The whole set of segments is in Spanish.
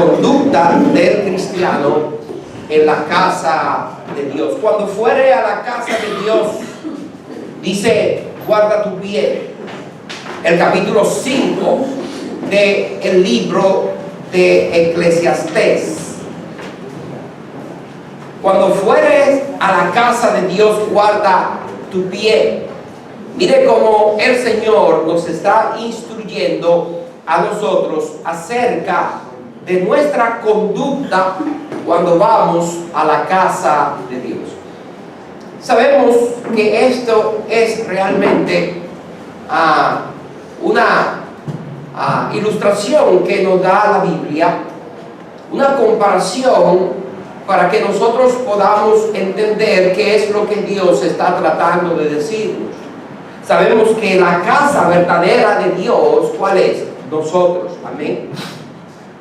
conducta del cristiano en la casa de Dios. Cuando fuere a la casa de Dios, dice, guarda tu pie. El capítulo 5 del libro de Eclesiastés. Cuando fueres a la casa de Dios, guarda tu pie. Mire cómo el Señor nos está instruyendo a nosotros acerca de nuestra conducta cuando vamos a la casa de Dios. Sabemos que esto es realmente una ilustración que nos da la Biblia, una comparación para que nosotros podamos entender qué es lo que Dios está tratando de decirnos. Sabemos que la casa verdadera de Dios, ¿cuál es? Nosotros, amén.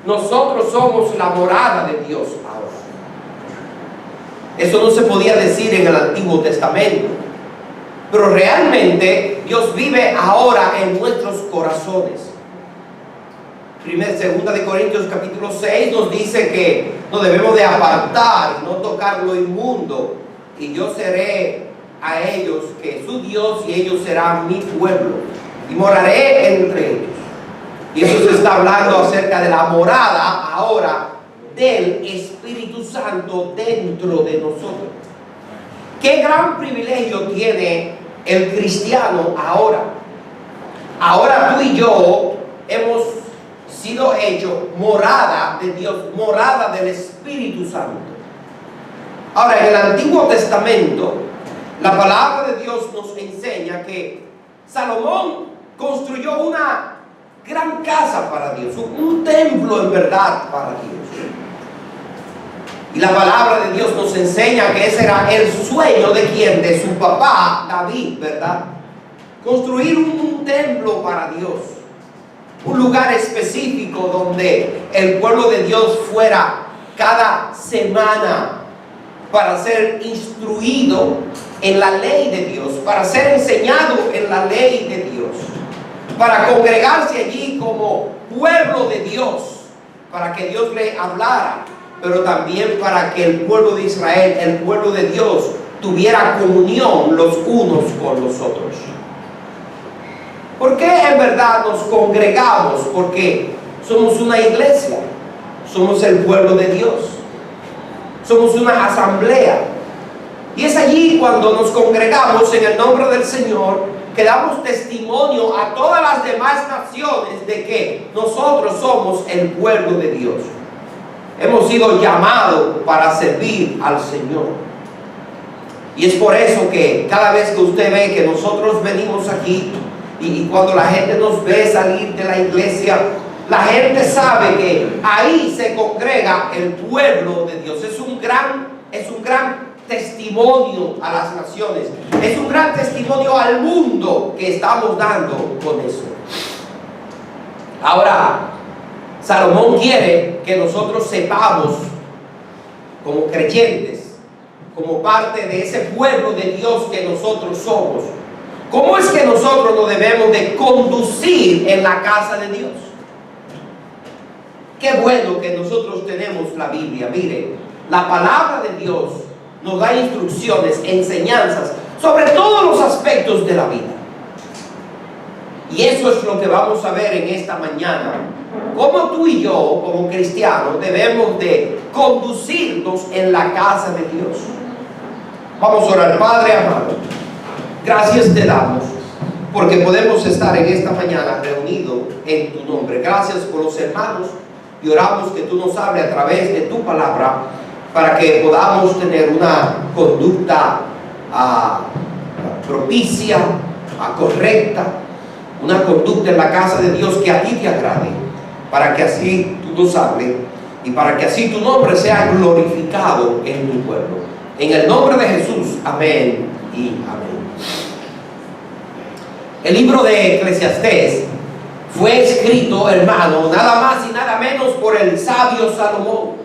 Nosotros somos la morada de Dios ahora. Eso no se podía decir en el Antiguo Testamento, pero realmente Dios vive ahora en nuestros corazones. Segunda de Corintios capítulo 6 nos dice que no debemos de apartar y no tocar lo inmundo, y yo seré a ellos que su Dios y ellos serán mi pueblo y moraré entre ellos. Y eso se está hablando acerca de la morada ahora del Espíritu Santo dentro de nosotros. Qué gran privilegio tiene el cristiano ahora. Ahora tú y yo hemos sido hechos morada de Dios, morada del Espíritu Santo. Ahora, en el Antiguo Testamento, la palabra de Dios nos enseña que Salomón construyó una gran casa para Dios, un templo en verdad para Dios. Y la palabra de Dios nos enseña que ese era el sueño de quién, de su papá David, ¿verdad? Construir un templo para Dios, un lugar específico donde el pueblo de Dios fuera cada semana para ser instruido en la ley de Dios, para ser enseñado en la ley de Dios, para congregarse allí como pueblo de Dios, para que Dios le hablara, pero también para que el pueblo de Israel, el pueblo de Dios, tuviera comunión los unos con los otros. ¿Por qué en verdad nos congregamos? Porque somos una iglesia, somos el pueblo de Dios, somos una asamblea. Y es allí cuando nos congregamos en el nombre del Señor que damos testimonio a todas las demás naciones de que nosotros somos el pueblo de Dios. Hemos sido llamados para servir al Señor. Y es por eso que cada vez que usted ve que nosotros venimos aquí y cuando la gente nos ve salir de la iglesia, la gente sabe que ahí se congrega el pueblo de Dios. Es un gran testimonio a las naciones. Es un gran testimonio al mundo que estamos dando con eso. Ahora, Salomón quiere que nosotros sepamos, como creyentes, como parte de ese pueblo de Dios que nosotros somos, ¿cómo es que nosotros nos debemos de conducir en la casa de Dios? Qué bueno que nosotros tenemos la Biblia. Mire, la palabra de Dios nos da instrucciones, enseñanzas sobre todos los aspectos de la vida. Y eso es lo que vamos a ver en esta mañana. Cómo tú y yo, como cristianos, debemos de conducirnos en la casa de Dios. Vamos a orar. Padre amado, gracias te damos porque podemos estar en esta mañana reunidos en tu nombre. Gracias por los hermanos y oramos que tú nos hables a través de tu palabra para que podamos tener una conducta propicia, correcta, una conducta en la casa de Dios que a ti te agrade, para que así tú nos hables y para que así tu nombre sea glorificado en tu pueblo. En el nombre de Jesús, amén y amén. El libro de Eclesiastés fue escrito, hermano, nada más y nada menos por el sabio Salomón,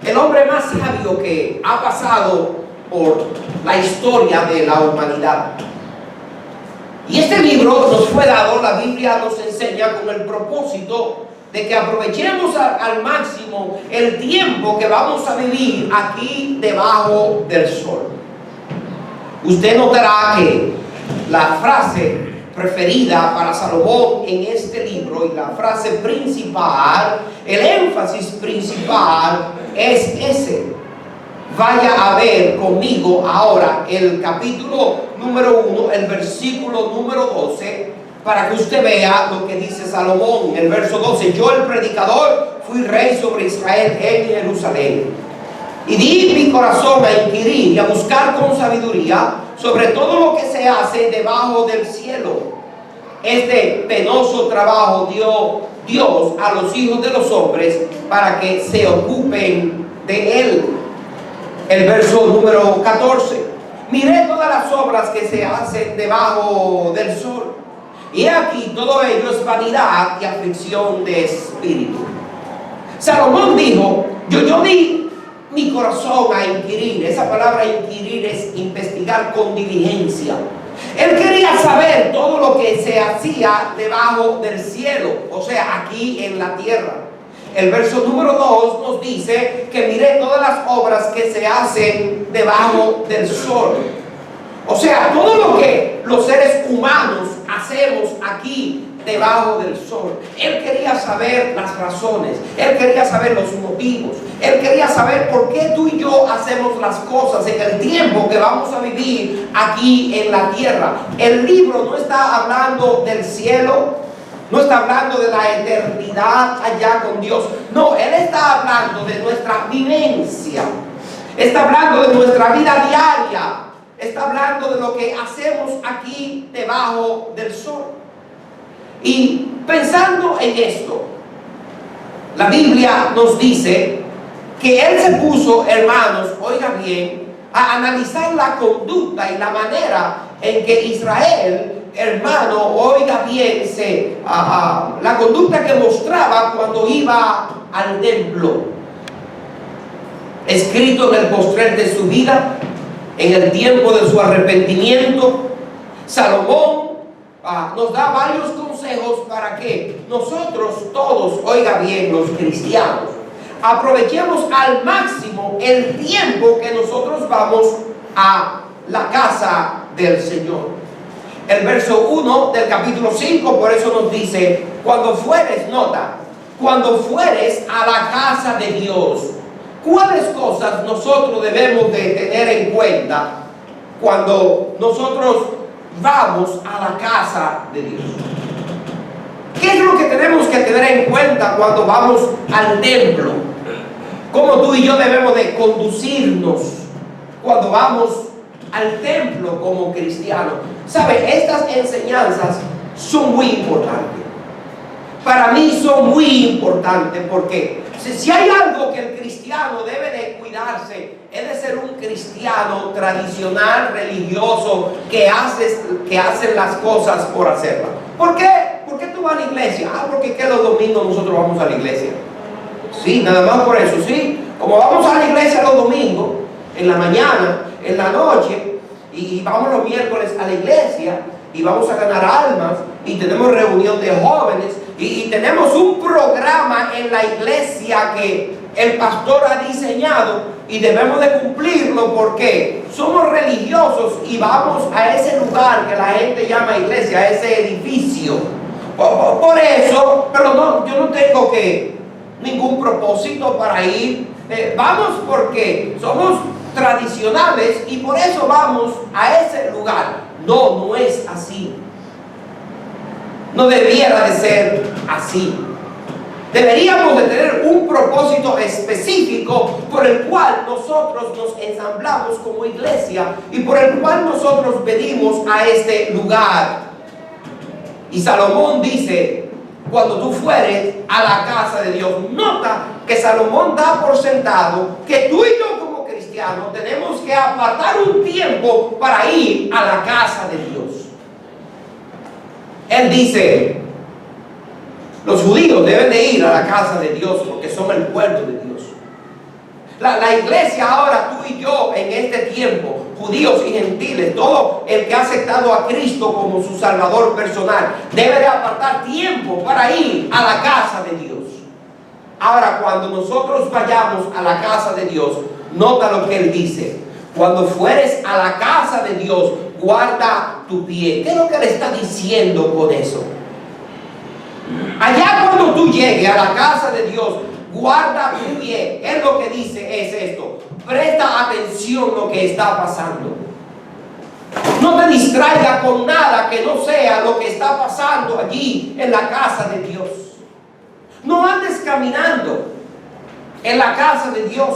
el hombre más sabio que ha pasado por la historia de la humanidad. Y este libro nos fue dado, la Biblia nos enseña, con el propósito de que aprovechemos al máximo el tiempo que vamos a vivir aquí debajo del sol. Usted notará que la frase preferida para Salomón en este libro y la frase principal, el énfasis principal es ese. Vaya a ver conmigo ahora el capítulo número 1, el versículo número 12, para que usted vea lo que dice Salomón en el verso 12. Yo, el predicador, fui rey sobre Israel en Jerusalén, y di mi corazón a inquirir y a buscar con sabiduría sobre todo lo que se hace debajo del cielo. Este penoso trabajo dio Dios a los hijos de los hombres para que se ocupen de él. El verso número 14. Miré todas las obras que se hacen debajo del sol, y aquí todo ello es vanidad y aflicción de espíritu. Salomón dijo, yo di mi corazón a inquirir. Esa palabra inquirir es investigar con diligencia. Él quería saber todo lo que se hacía debajo del cielo, o sea, aquí en la tierra. El verso número 2 nos dice que mire todas las obras que se hacen debajo del sol. O sea, todo lo que los seres humanos hacemos aquí debajo del sol. Él quería saber las razones, él quería saber los motivos, él quería saber por qué tú y yo hacemos las cosas en el tiempo que vamos a vivir aquí en la tierra. El libro no está hablando del cielo, no está hablando de la eternidad allá con Dios. No, él está hablando de nuestra vivencia, está hablando de nuestra vida diaria, está hablando de lo que hacemos aquí debajo del sol. Y pensando en esto, la Biblia nos dice que él se puso, hermanos, oiga bien, a analizar la conducta y la manera en que Israel, hermano, oiga bien, la conducta que mostraba cuando iba al templo. Escrito en el postrer de su vida, en el tiempo de su arrepentimiento, Salomón nos da varios consejos para que nosotros todos, oiga bien, los cristianos, aprovechemos al máximo el tiempo que nosotros vamos a la casa del Señor. El verso 1 del capítulo 5 por eso nos dice, cuando fueres, nota, cuando fueres a la casa de Dios, ¿cuáles cosas nosotros debemos de tener en cuenta cuando nosotros vamos a la casa de Dios? ¿Qué es lo que tenemos que tener en cuenta cuando vamos al templo? ¿Cómo tú y yo debemos de conducirnos cuando vamos al templo como cristianos? ¿Sabe? Estas enseñanzas son muy importantes. Para mí son muy importantes porque si hay algo que el cristiano debe de cuidarse, es de ser un cristiano tradicional, religioso, que hace las cosas por hacerlas. ¿Por qué? ¿Por qué tú vas a la iglesia? Porque que los domingos nosotros vamos a la iglesia. Sí, nada más por eso, sí. Como vamos a la iglesia los domingos, en la mañana, en la noche, y vamos los miércoles a la iglesia, y vamos a ganar almas, y tenemos reunión de jóvenes, y tenemos un programa en la iglesia que el pastor ha diseñado, y debemos de cumplirlo porque somos religiosos y vamos a ese lugar que la gente llama iglesia, a ese edificio. Por eso, pero no, yo no tengo ningún propósito para ir. Vamos porque somos tradicionales y por eso vamos a ese lugar. No es así. No debiera de ser así. Deberíamos de tener un propósito específico por el cual nosotros nos ensamblamos como iglesia y por el cual nosotros venimos a este lugar. Y Salomón dice, cuando tú fueres a la casa de Dios, nota que Salomón da por sentado que tú y yo como cristianos tenemos que apartar un tiempo para ir a la casa de Dios. Él dice, los judíos deben de ir a la casa de Dios porque son el pueblo de Dios. La iglesia ahora, tú y yo en este tiempo, judíos y gentiles, todo el que ha aceptado a Cristo como su Salvador personal, debe de apartar tiempo para ir a la casa de Dios. Ahora, cuando nosotros vayamos a la casa de Dios, nota lo que Él dice. Cuando fueres a la casa de Dios, guarda tu pie. ¿Qué es lo que Él está diciendo con eso? Allá cuando tú llegues a la casa de Dios, guarda tu pie. Él lo que dice es esto: presta atención a lo que está pasando. No te distraiga con nada que no sea lo que está pasando allí en la casa de Dios. No andes caminando en la casa de Dios.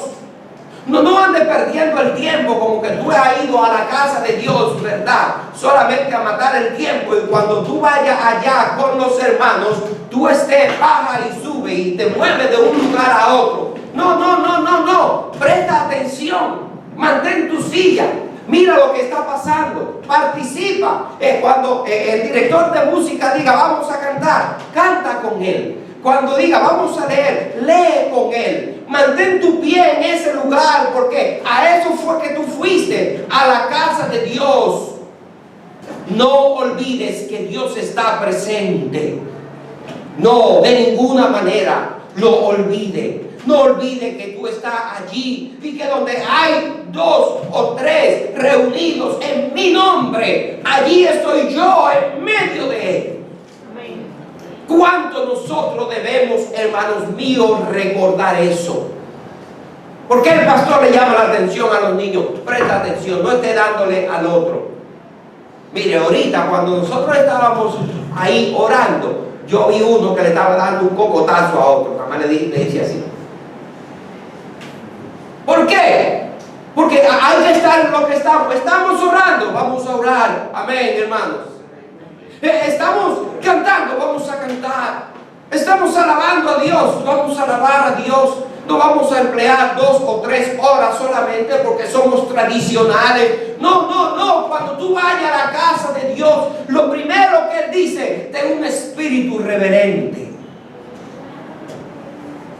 No andes perdiendo el tiempo como que tú has ido a la casa de Dios, ¿verdad? Solamente a matar el tiempo, y cuando tú vayas allá con los hermanos, tú baja y sube y te mueves de un lugar a otro. No. Presta atención. Mantén tu silla. Mira lo que está pasando. Participa. Cuando el director de música diga vamos a cantar, canta con él. Cuando diga vamos a leer, lee con él. Mantén tu pie en ese lugar, porque a eso fue que tú fuiste, a la casa de Dios. No olvides que Dios está presente. No, de ninguna manera lo olvide. No olvide que tú estás allí y que donde hay 2 o 3 reunidos en mi nombre, allí estoy yo en medio de él. ¿Cuánto nosotros debemos, hermanos míos, recordar eso? ¿Por qué el pastor le llama la atención a los niños? Presta atención, no esté dándole al otro. Mire, ahorita cuando nosotros estábamos ahí orando, yo vi uno que le estaba dando un cocotazo a otro. Jamás le dice así. ¿Por qué? Porque hay que estar en lo que estamos. Estamos orando, vamos a orar. Amén, hermanos. Estamos cantando, vamos a cantar. Estamos alabando a Dios, vamos a alabar a Dios. No vamos a emplear 2 o 3 horas solamente porque somos tradicionales. No. Cuando tú vayas a la casa de Dios, lo primero que Él dice, ten un espíritu reverente.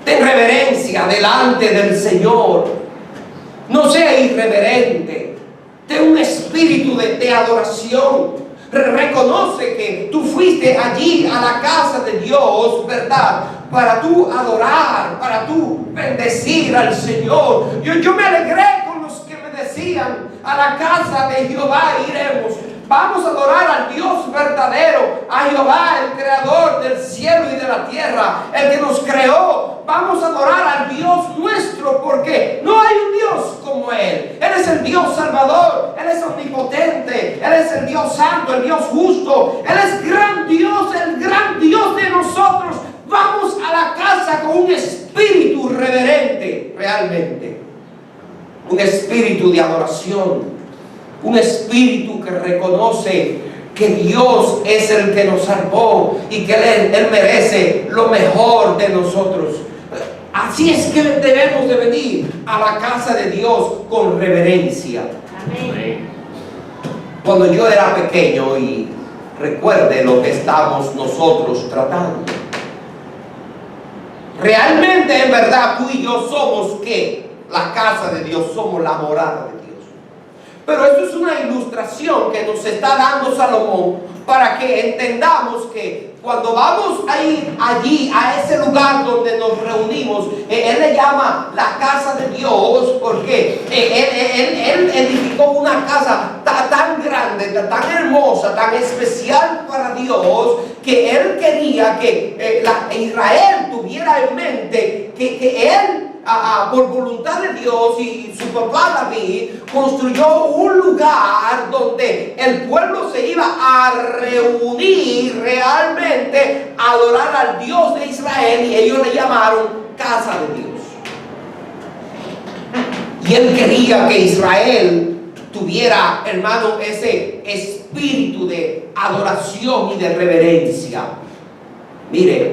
Ten reverencia delante del Señor. No sea irreverente. Ten un espíritu de adoración. Reconoce que tú fuiste allí a la casa de Dios, ¿verdad? Para tú adorar, para tú bendecir al Señor. Yo me alegré con los que me decían, a la casa de Jehová iremos. Vamos a adorar al Dios verdadero, a Jehová, el creador del cielo y de la tierra, el que nos creó. Vamos a adorar al Dios nuestro, porque no hay un Dios como Él. Él es el Dios salvador, Él es omnipotente, Él es el Dios santo, el Dios justo. Él es gran Dios, el gran Dios de nosotros. Vamos a la casa con un espíritu reverente, realmente. Un espíritu de adoración. Un espíritu que reconoce que Dios es el que nos salvó y que Él merece lo mejor de nosotros. Así es que debemos de venir a la casa de Dios con reverencia. Amén. Cuando yo era pequeño, y recuerde lo que estamos nosotros tratando. Realmente, en verdad, tú y yo somos ¿qué? La casa de Dios, somos la morada de Dios. Pero esto es una ilustración que nos está dando Salomón para que entendamos que cuando vamos a ir allí, a ese lugar donde nos reunimos, él le llama la casa de Dios porque él edificó una casa tan grande, tan hermosa, tan especial para Dios, que él quería que Israel tuviera en mente que él, por voluntad de Dios y su papá David, construyó un lugar donde el pueblo se iba a reunir realmente a adorar al Dios de Israel, y ellos le llamaron casa de Dios. Y él quería que Israel tuviera, hermano, ese espíritu de adoración y de reverencia. Mire,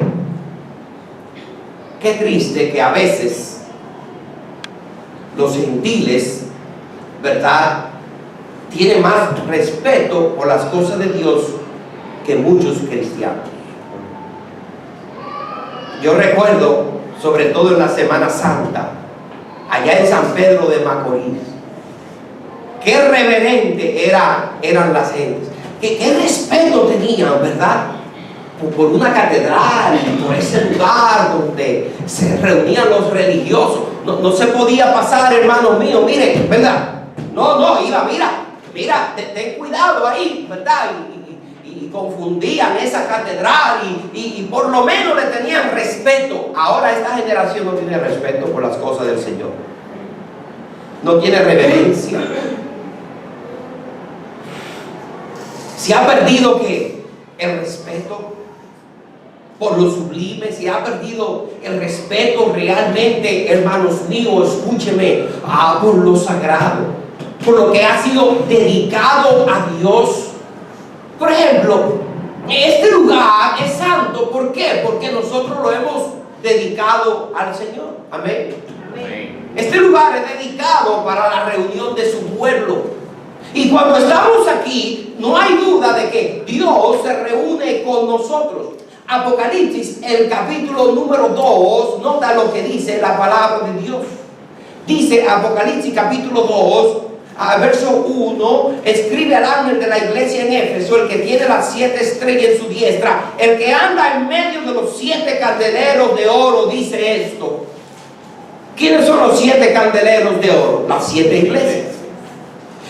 qué triste que a veces los gentiles, ¿verdad?, tienen más respeto por las cosas de Dios que muchos cristianos. Yo recuerdo, sobre todo en la Semana Santa, allá en San Pedro de Macorís, qué reverente eran las gentes, qué respeto tenían, ¿verdad?, por una catedral, por ese lugar donde se reunían los religiosos. No se podía pasar, hermanos míos, miren, ¿verdad? Mira, ten cuidado ahí, ¿verdad? Y confundían esa catedral y por lo menos le tenían respeto. Ahora esta generación no tiene respeto por las cosas del Señor. No tiene reverencia. Se ha perdido el respeto por lo sublime, se ha perdido el respeto realmente, hermanos míos, escúcheme, por lo sagrado, por lo que ha sido dedicado a Dios. Por ejemplo, este lugar es santo, ¿por qué? Porque nosotros lo hemos dedicado al Señor. Amén. Amén. Este lugar es dedicado para la reunión de su pueblo. Y cuando estamos aquí, no hay duda de que Dios se reúne con nosotros. Apocalipsis, el capítulo número 2, nota lo que dice la palabra de Dios. Dice Apocalipsis capítulo 2, verso 1, escribe al ángel de la iglesia en Éfeso, el que tiene las 7 estrellas en su diestra, el que anda en medio de los 7 candeleros de oro, dice esto. ¿Quiénes son los 7 candeleros de oro? Las 7 iglesias.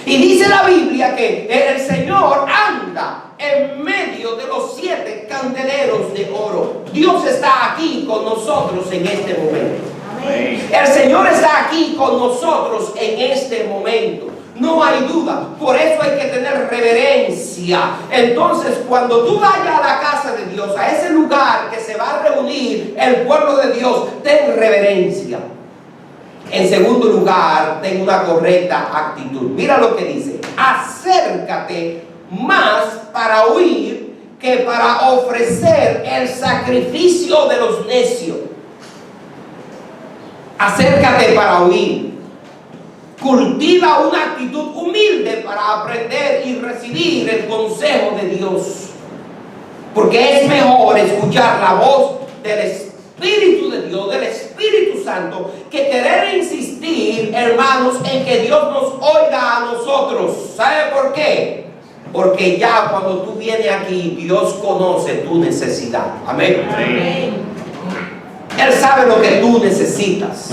Y dice la Biblia que el Señor anda en medio de los 7 candeleros de oro. Dios está aquí con nosotros en este momento. Amén. El Señor está aquí con nosotros en este momento. No hay duda. Por eso hay que tener reverencia. Entonces, cuando tú vayas a la casa de Dios, a ese lugar que se va a reunir el pueblo de Dios, ten reverencia. En segundo lugar, ten una correcta actitud. Mira lo que dice: acércate más para oír que para ofrecer el sacrificio de los necios. Acércate para oír. Cultiva una actitud humilde para aprender y recibir el consejo de Dios. Porque es mejor escuchar la voz del Espíritu de Dios, del Espíritu Santo, que querer insistir, hermanos, en que Dios nos oiga a nosotros. ¿Sabe por qué? Porque ya cuando tú vienes aquí, Dios conoce tu necesidad. Amén. Amén. Él sabe lo que tú necesitas.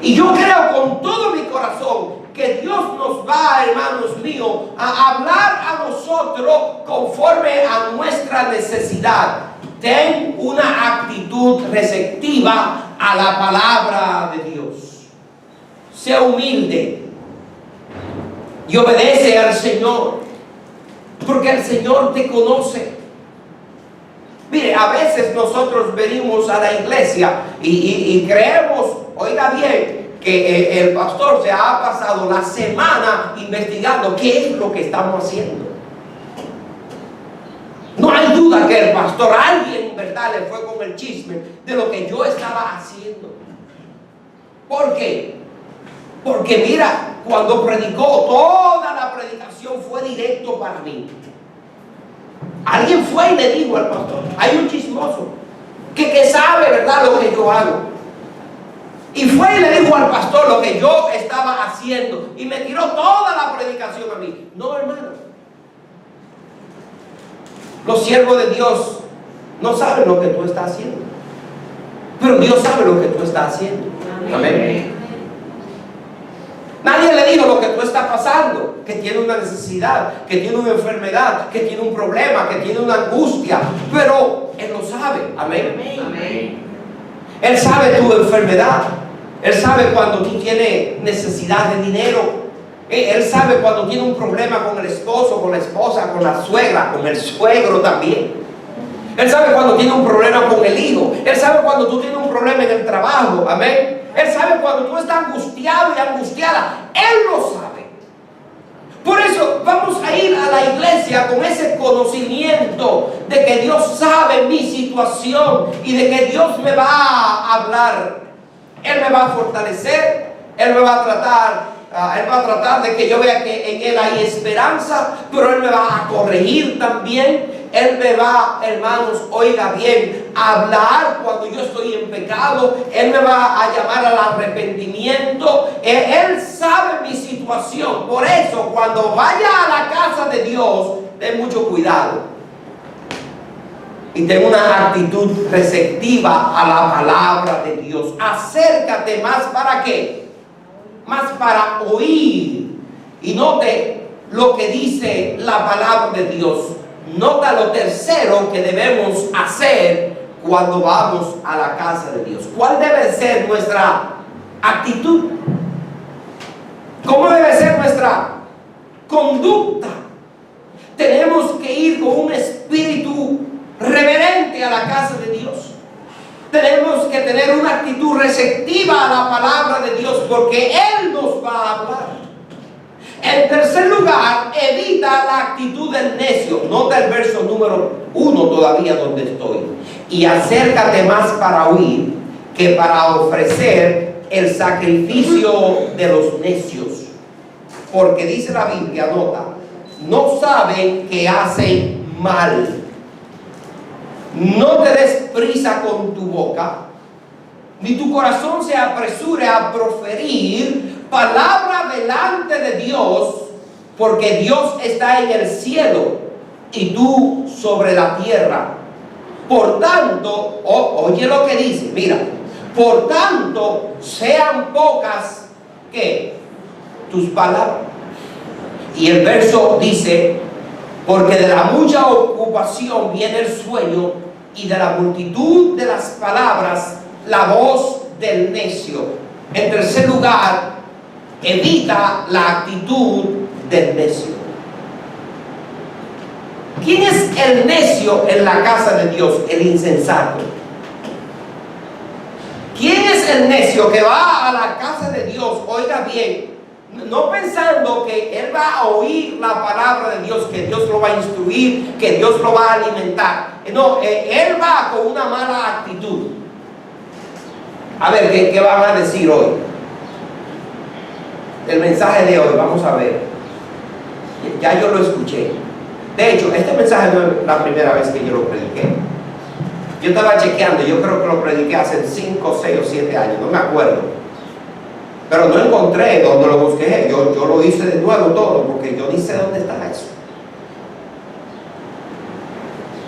Y yo creo con todo mi corazón que Dios nos va, hermanos míos, a hablar a nosotros conforme a nuestra necesidad. Ten una actitud receptiva a la palabra de Dios. Sea humilde y obedece al Señor, porque el Señor te conoce. Mire, a veces nosotros venimos a la iglesia y creemos, oiga bien, que el pastor se ha pasado la semana investigando qué es lo que estamos haciendo. No hay duda que el pastor, alguien, ¿verdad?, le fue con el chisme de lo que yo estaba haciendo. ¿Por qué? Porque mira, cuando predicó, toda la predicación fue directo para mí. Alguien fue y le dijo al pastor, hay un chismoso que sabe, ¿verdad?, lo que yo hago. Y fue y le dijo al pastor lo que yo estaba haciendo. Y me tiró toda la predicación a mí. No, hermano. Los siervos de Dios no saben lo que tú estás haciendo. Pero Dios sabe lo que tú estás haciendo. Amén. Nadie le dijo lo que tú estás pasando, que tiene una necesidad, que tiene una enfermedad, que tiene un problema, que tiene una angustia. Pero Él lo sabe. Amén. Amén. Él sabe tu enfermedad. Él sabe cuando tú tienes necesidad de dinero. Él sabe cuando tiene un problema con el esposo, con la esposa, con la suegra, con el suegro también. Él sabe cuando tiene un problema con el hijo. Él sabe cuando tú tienes un problema en el trabajo. Amén. Él sabe cuando tú estás angustiado y angustiada. Él lo sabe. Por eso vamos a ir a la iglesia con ese conocimiento de que Dios sabe mi situación y de que Dios me va a hablar. Él me va a fortalecer. Él me va a tratar. Él va a tratar de que yo vea que en Él hay esperanza, pero Él me va a corregir también. Él me va, hermanos, oiga bien, a hablar cuando yo estoy en pecado. Él me va a llamar al arrepentimiento. Él sabe mi situación. Por eso, cuando vaya a la casa de Dios, ten mucho cuidado. y ten una actitud receptiva a la palabra de Dios. Acércate más, ¿para qué? Más para oír. Y note lo que dice la palabra de Dios. Nota lo tercero que debemos hacer cuando vamos a la casa de Dios. ¿Cuál debe ser nuestra actitud? ¿Cómo debe ser nuestra conducta? Tenemos que ir con un espíritu reverente a la casa de Dios. Tenemos que tener una actitud receptiva a la palabra de Dios, porque Él nos va a hablar. En tercer lugar, evita la actitud del necio. Nota el verso número 1 todavía donde estoy. Y acércate más para oír que para ofrecer el sacrificio de los necios. Porque dice la Biblia, nota, no saben que hacen mal. No te des prisa con tu boca, ni tu corazón se apresure a proferir palabra delante de Dios, porque Dios está en el cielo y tú sobre la tierra. Por tanto, oye lo que dice, mira, por tanto sean pocas que tus palabras. Y el verso dice, porque de la mucha ocupación viene el sueño, y de la multitud de las palabras la voz del necio. En tercer lugar, evita la actitud del necio. ¿Quién es el necio en la casa de Dios? El insensato. ¿Quién es el necio que va a la casa de Dios? Oiga bien, no pensando que él va a oír la palabra de Dios, que Dios lo va a instruir, que Dios lo va a alimentar. No, él va con una mala actitud. A ver, ¿qué van a decir hoy? El mensaje de hoy, vamos a ver. Ya yo lo escuché. De hecho, este mensaje no es la primera vez que yo lo prediqué. Yo estaba chequeando, yo creo que lo prediqué hace 5, 6 o 7 años, no me acuerdo. Pero no encontré donde lo busqué. Yo lo hice de nuevo todo, porque yo ni sé dónde está eso.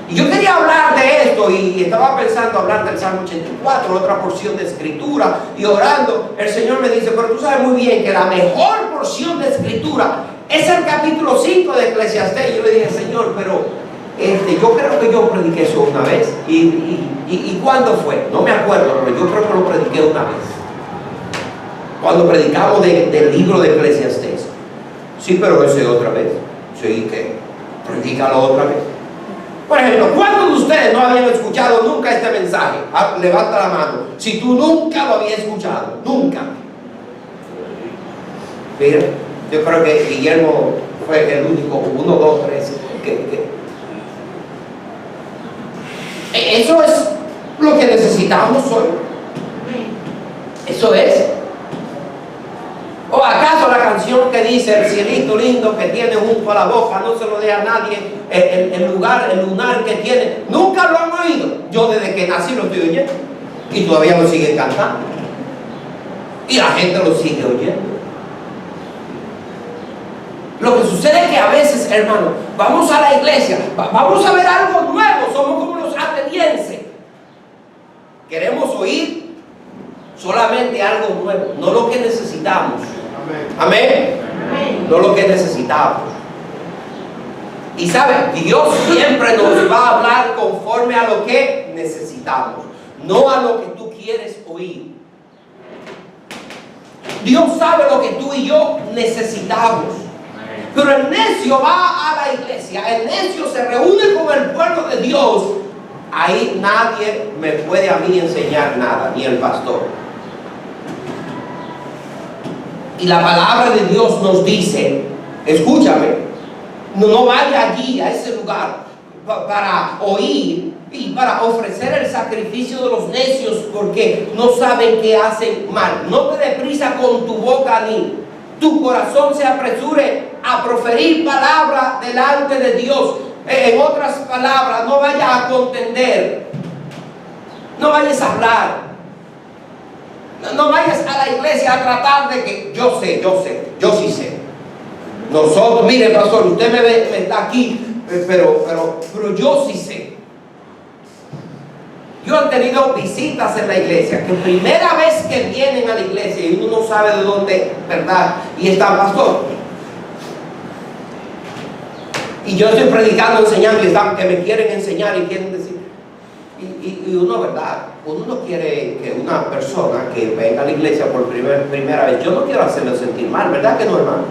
Y yo quería hablar de esto y estaba pensando hablar del Salmo 84, otra porción de escritura, y orando, el Señor me dice, pero tú sabes muy bien que la mejor porción de escritura es el capítulo 5 de Eclesiastés. Yo le dije, Señor, pero yo creo que yo prediqué eso una vez. ¿Y cuándo fue? No me acuerdo, pero yo creo que lo prediqué una vez. Cuando predicamos del libro de Eclesiastés. Sí, pero ese otra vez. Sí, que predícalo otra vez. Por ejemplo, ¿cuántos de ustedes no habían escuchado nunca este mensaje? Levanta la mano. Si tú nunca lo habías escuchado, nunca. Mira, yo creo que Guillermo fue el único, 1, 2, 3. Eso es lo que necesitamos hoy. Eso es. ¿O acaso la canción que dice el cielito lindo que tiene junto a la boca no se lo dé a nadie, el lunar que tiene? Nunca lo han oído. Yo desde que nací lo estoy oyendo y todavía lo siguen cantando y la gente lo sigue oyendo. Lo que sucede es que a veces, hermano, vamos a la iglesia, vamos a ver algo nuevo, somos como los atenienses, queremos oír solamente algo nuevo, no lo que necesitamos. Amén. Amén. No lo que necesitamos. Y sabe, Dios siempre nos va a hablar conforme a lo que necesitamos, no a lo que tú quieres oír. Dios sabe lo que tú y yo necesitamos. Pero el necio va a la iglesia, el necio se reúne con el pueblo de Dios. Ahí nadie me puede a mí enseñar nada, ni el pastor. Y la palabra de Dios nos dice, escúchame, no vaya allí a ese lugar para oír y para ofrecer el sacrificio de los necios, porque no saben que hacen mal. No te deprisa con tu boca ni tu corazón se apresure a proferir palabra delante de Dios. En otras palabras, no vayas a contender, no vayas a hablar. No vayas a la iglesia a tratar de que yo sí sé. Nosotros, mire pastor, usted me está aquí, pero yo sí sé. Yo he tenido visitas en la iglesia, que primera vez que vienen a la iglesia y uno no sabe de dónde, ¿verdad? Y está el pastor. Y yo estoy predicando, enseñando, y están que me quieren enseñar y quieren decir. Y uno, ¿verdad? Uno no quiere que una persona que venga a la iglesia por primera vez, yo no quiero hacerlo sentir mal, ¿verdad que no, hermano?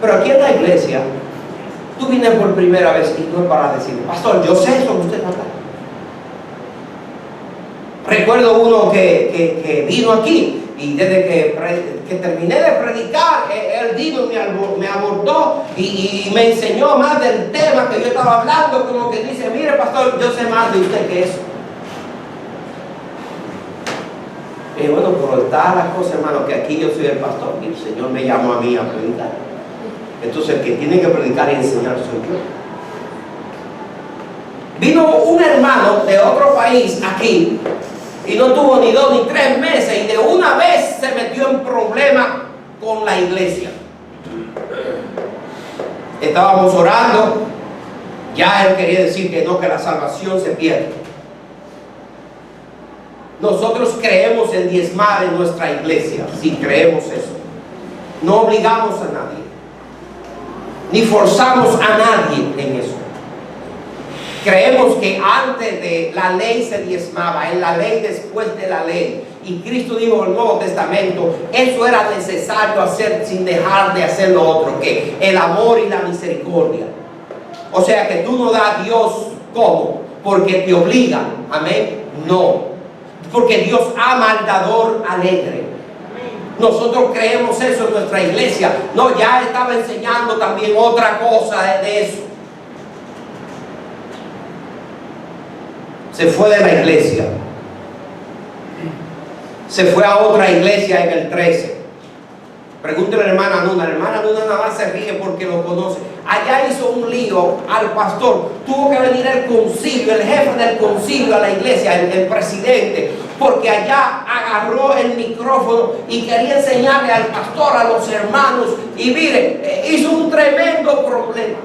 Pero aquí en la iglesia, tú vienes por primera vez y no es para decir, pastor, yo sé eso que usted trata. Recuerdo uno que vino aquí y desde que terminé de predicar, él vino y me abordó y me enseñó más del tema que yo estaba hablando, como que dice, mire pastor, yo sé más de usted que eso. Y bueno, pero está la cosa, hermano, que aquí yo soy el pastor y el Señor me llamó a mí a predicar. Entonces el que tiene que predicar y enseñar soy yo. Vino un hermano de otro país aquí y no tuvo ni 2 ni 3 meses y de una vez se metió en problemas con la iglesia. Estábamos orando, ya él quería decir que no, que la salvación se pierde. Nosotros creemos en diezmar en nuestra iglesia, si creemos eso. No obligamos a nadie, ni forzamos a nadie en eso. Creemos que antes de la ley se diezmaba, en la ley después de la ley. Y Cristo dijo en el Nuevo Testamento, eso era necesario hacer sin dejar de hacer lo otro, que el amor y la misericordia. O sea que tú no das a Dios como, porque te obligan, amén, no. Porque Dios ama al dador alegre. Nosotros creemos eso en nuestra iglesia. No, ya estaba enseñando también otra cosa de eso. Se fue de la iglesia. Se fue a otra iglesia en el 13. Pregúntele a la hermana Nuna. La hermana Nuna nada más se ríe porque lo conoce. Allá hizo un lío al pastor. Tuvo que venir el concilio, el jefe del concilio a la iglesia, el presidente, porque allá agarró el micrófono y quería enseñarle al pastor, a los hermanos. Y mire, hizo un tremendo problema.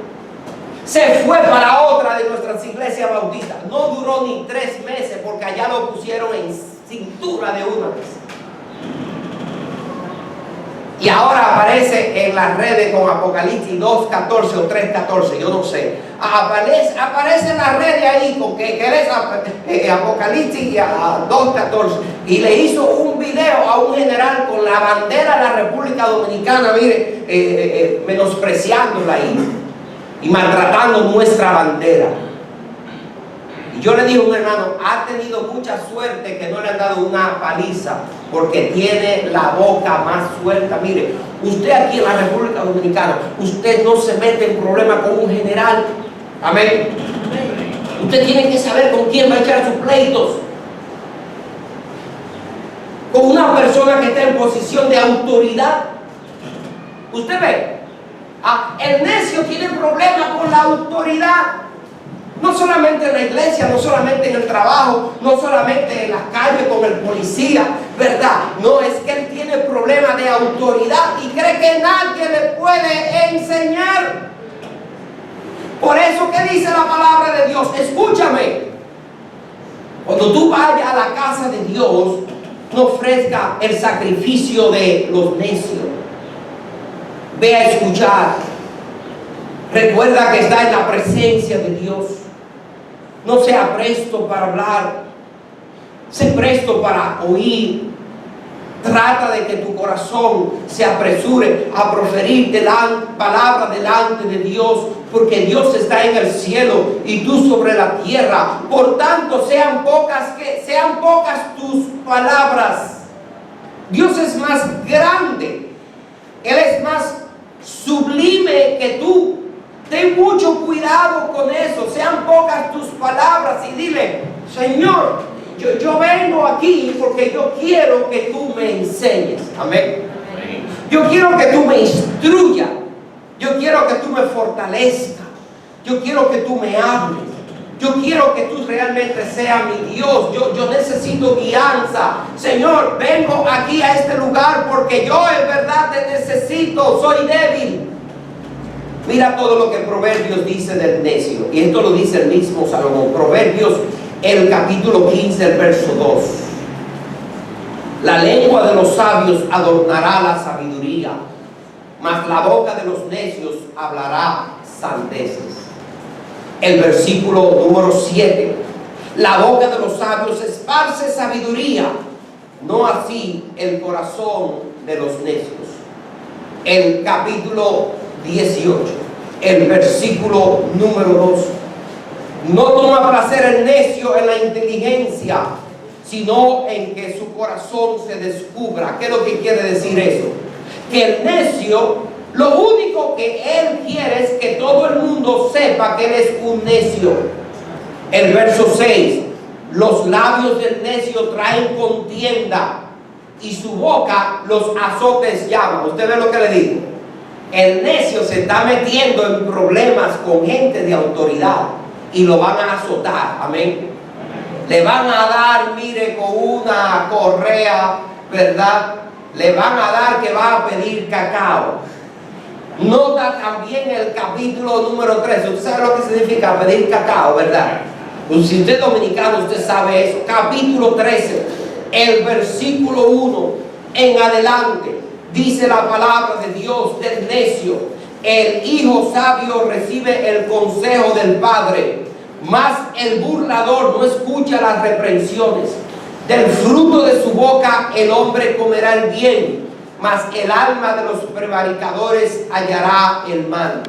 Se fue para otra de nuestras iglesias bautistas. No duró ni 3 meses porque allá lo pusieron en cintura de una vez. Y ahora aparece en las redes con Apocalipsis 2.14 o 3.14, yo no sé. Aparece en las redes ahí con que es Apocalipsis 2.14. Y le hizo un video a un general con la bandera de la República Dominicana, mire, menospreciándola ahí y maltratando nuestra bandera. Y yo le dije a un hermano, ha tenido mucha suerte que no le han dado una paliza, porque tiene la boca más suelta. Mire, usted aquí en la República Dominicana, usted no se mete en problemas con un general. Amén. Usted tiene que saber con quién va a echar sus pleitos. Con una persona que está en posición de autoridad. Usted ve, el necio tiene problemas con la autoridad. No solamente en la iglesia, no solamente en el trabajo, no solamente en las calles con el policía, ¿verdad? No, es que él tiene problemas de autoridad y cree que nadie le puede enseñar. Por eso, ¿qué dice la palabra de Dios? Escúchame. Cuando tú vayas a la casa de Dios, no ofrezca el sacrificio de los necios. Ve a escuchar. Recuerda que está en la presencia de Dios. No sea presto para hablar, sé presto para oír. Trata de que tu corazón se apresure a proferir palabra delante de Dios, porque Dios está en el cielo y tú sobre la tierra. Por tanto, sean pocas tus palabras. Dios es más grande, Él es más sublime que tú. Ten mucho cuidado con eso. Sean pocas tus palabras y dile, Señor, yo vengo aquí porque yo quiero que tú me enseñes. Amén. Yo quiero que tú me instruyas. Yo quiero que tú me fortalezcas. Yo quiero que tú me hables. Yo quiero que tú realmente seas mi Dios. Yo necesito guianza. Señor, vengo aquí a este lugar porque yo en verdad te necesito. Soy débil. Mira todo lo que Proverbios dice del necio. Y esto lo dice el mismo Salomón. Proverbios el capítulo 15, el verso 2. La lengua de los sabios adornará la sabiduría, mas la boca de los necios hablará sandeces. El versículo número 7. La boca de los sabios esparce sabiduría, no así el corazón de los necios. El capítulo 18, el versículo número 2. No toma placer el necio en la inteligencia, sino en que su corazón se descubra. ¿Qué es lo que quiere decir eso? Que el necio, lo único que él quiere es que todo el mundo sepa que él es un necio. El verso 6. Los labios del necio traen contienda y su boca los azotes llama. ¿Usted ve lo que le digo? El necio se está metiendo en problemas con gente de autoridad y lo van a azotar. Amén. Le van a dar, mire, con una correa, ¿verdad? Le van a dar que va a pedir cacao. Nota también el capítulo número 13. Usted sabe lo que significa pedir cacao, ¿verdad? Pues si usted es dominicano, usted sabe eso. Capítulo 13, el versículo 1 en adelante, dice la palabra de Dios del necio: el hijo sabio recibe el consejo del padre, mas el burlador no escucha las reprensiones. Del fruto de su boca el hombre comerá el bien, mas el alma de los prevaricadores hallará el mal.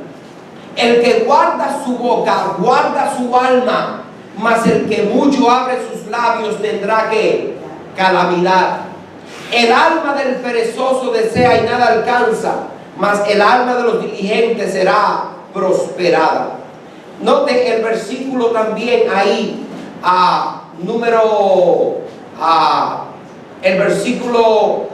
El que guarda su boca guarda su alma, mas el que mucho abre sus labios tendrá que calamidad. El alma del perezoso desea y nada alcanza, mas el alma de los diligentes será prosperada. Note el versículo también ahí, el versículo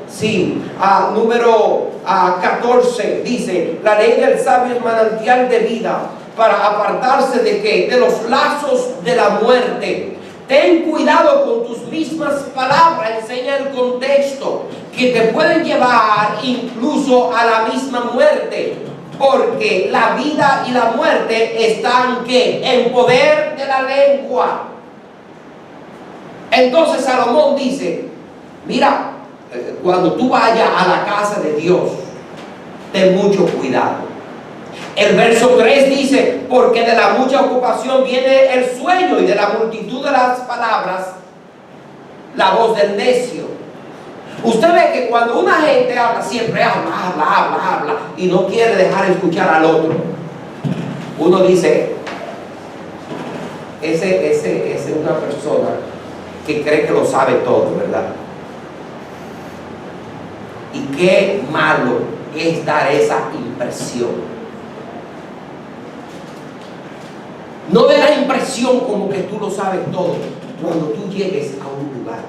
número 14 dice: la ley del sabio es manantial de vida, para apartarse de ¿qué? De los lazos de la muerte. Ten cuidado con tus mismas palabras. Enseña el contexto, que te pueden llevar incluso a la misma muerte, porque la vida y la muerte están ¿qué? En poder de la lengua. Entonces Salomón dice: mira, cuando tú vayas a la casa de Dios, ten mucho cuidado. El verso 3 dice: porque de la mucha ocupación viene el sueño, y de la multitud de las palabras la voz del necio. Usted ve que cuando una gente habla, siempre habla y no quiere dejar escuchar al otro. Uno dice: ese es una persona que cree que lo sabe todo, ¿verdad? Y qué malo es dar esa impresión. No de la impresión como que tú lo sabes todo cuando tú llegues a un lugar.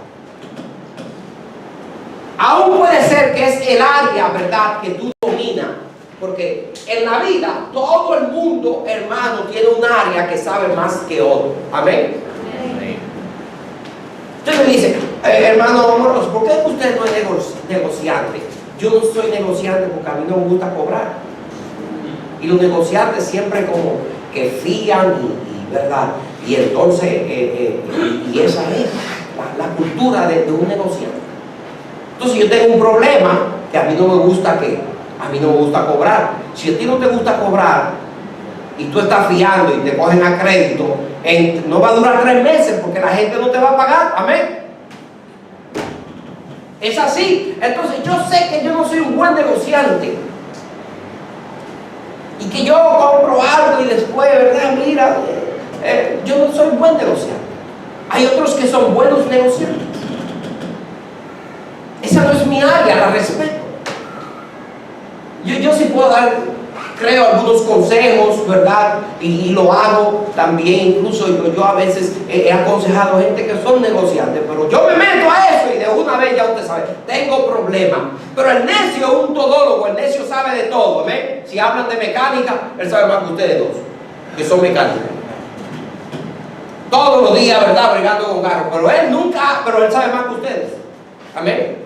Aún puede ser que es el área, ¿verdad?, que tú dominas. Porque en la vida todo el mundo, hermano, tiene un área que sabe más que otro. Amén. Usted me dice: hermano amoroso, ¿por qué usted no es negociante? Yo no soy negociante porque a mí no me gusta cobrar. Y los negociantes siempre como que fían y ¿verdad? Y entonces y esa es la cultura de un negociante. Entonces yo tengo un problema, que a mí no me gusta cobrar. Si a ti no te gusta cobrar y tú estás fiando y te cogen a crédito, no va a durar 3 meses porque la gente no te va a pagar. Amén. Es así. Entonces yo sé que yo no soy un buen negociante, y que yo compro algo y después, ¿verdad? Mira, yo no soy buen negociante. Hay otros que son buenos negociantes. Esa no es mi área, la respeto. Yo sí puedo dar, creo, algunos consejos, ¿verdad? Y lo hago también. Incluso yo a veces he aconsejado a gente que son negociantes, pero yo me meto a eso y de una vez ya usted sabe, tengo problemas. Pero el necio es un todólogo, el necio sabe de todo. ¿Ven? Si hablan de mecánica, él sabe más que ustedes dos, que son mecánicos. Todos los días, ¿verdad?, bregando con carros, pero él sabe más que ustedes. Amén.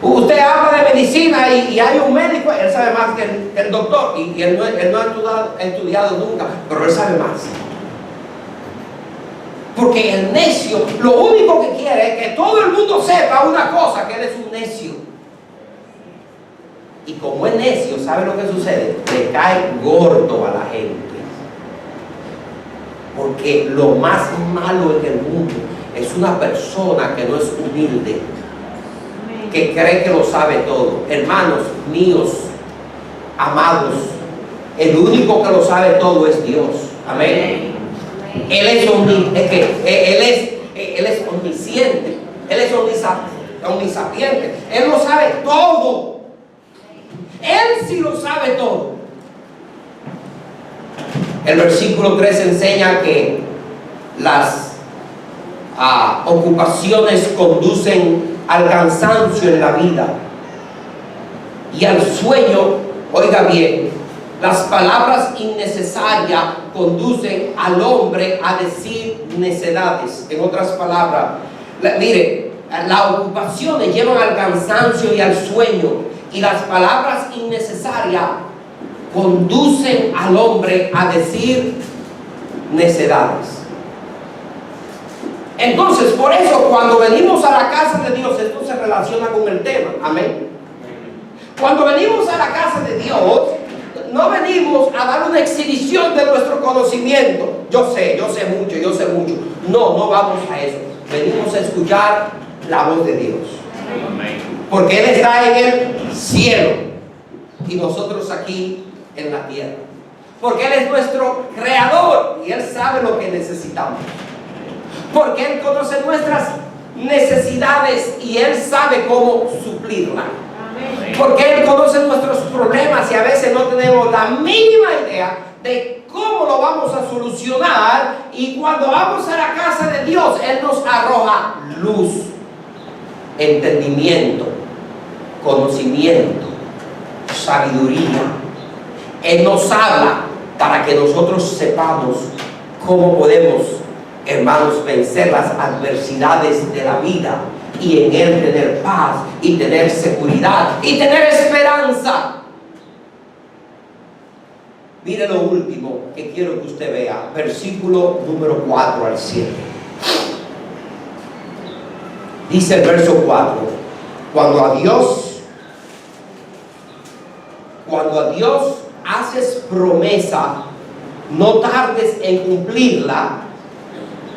Usted habla de medicina y hay un médico, él sabe más que el doctor, y él no ha estudiado nunca, pero él sabe más. Porque el necio lo único que quiere es que todo el mundo sepa una cosa, que él es un necio. Y como es necio, ¿sabe lo que sucede? Le cae gordo a la gente. Porque lo más malo en el mundo es una persona que no es humilde, que cree que lo sabe todo. Hermanos míos, amados, el único que lo sabe todo es Dios. Amén. Él es omnisciente, Él es omnisapiente, Él lo sabe todo. Él sí lo sabe todo. El versículo 3 enseña que las ocupaciones conducen al cansancio en la vida y al sueño. Oiga bien, las palabras innecesarias conducen al hombre a decir necedades. En otras palabras, mire, las ocupaciones llevan al cansancio y al sueño, y las palabras innecesarias conducen al hombre a decir necedades. Entonces, por eso cuando venimos a la casa de Dios, esto se relaciona con el tema. Amén. Cuando venimos a la casa de Dios, no venimos a dar una exhibición de nuestro conocimiento. Yo sé mucho. No vamos a eso. Venimos a escuchar la voz de Dios. Porque Él está en el cielo y nosotros aquí en la tierra. Porque Él es nuestro creador y Él sabe lo que necesitamos. Porque Él conoce nuestras necesidades y Él sabe cómo suplirla. Porque Él conoce nuestros problemas y a veces no tenemos la mínima idea de cómo lo vamos a solucionar, y cuando vamos a la casa de Dios, Él nos arroja luz, entendimiento, conocimiento, sabiduría. Él nos habla para que nosotros sepamos cómo podemos, hermanos, vencer las adversidades de la vida y en Él tener paz y tener seguridad y tener esperanza. Mire lo último que quiero que usted vea, versículo número 4 al 7. Dice el verso 4: cuando a Dios haces promesa, no tardes en cumplirla,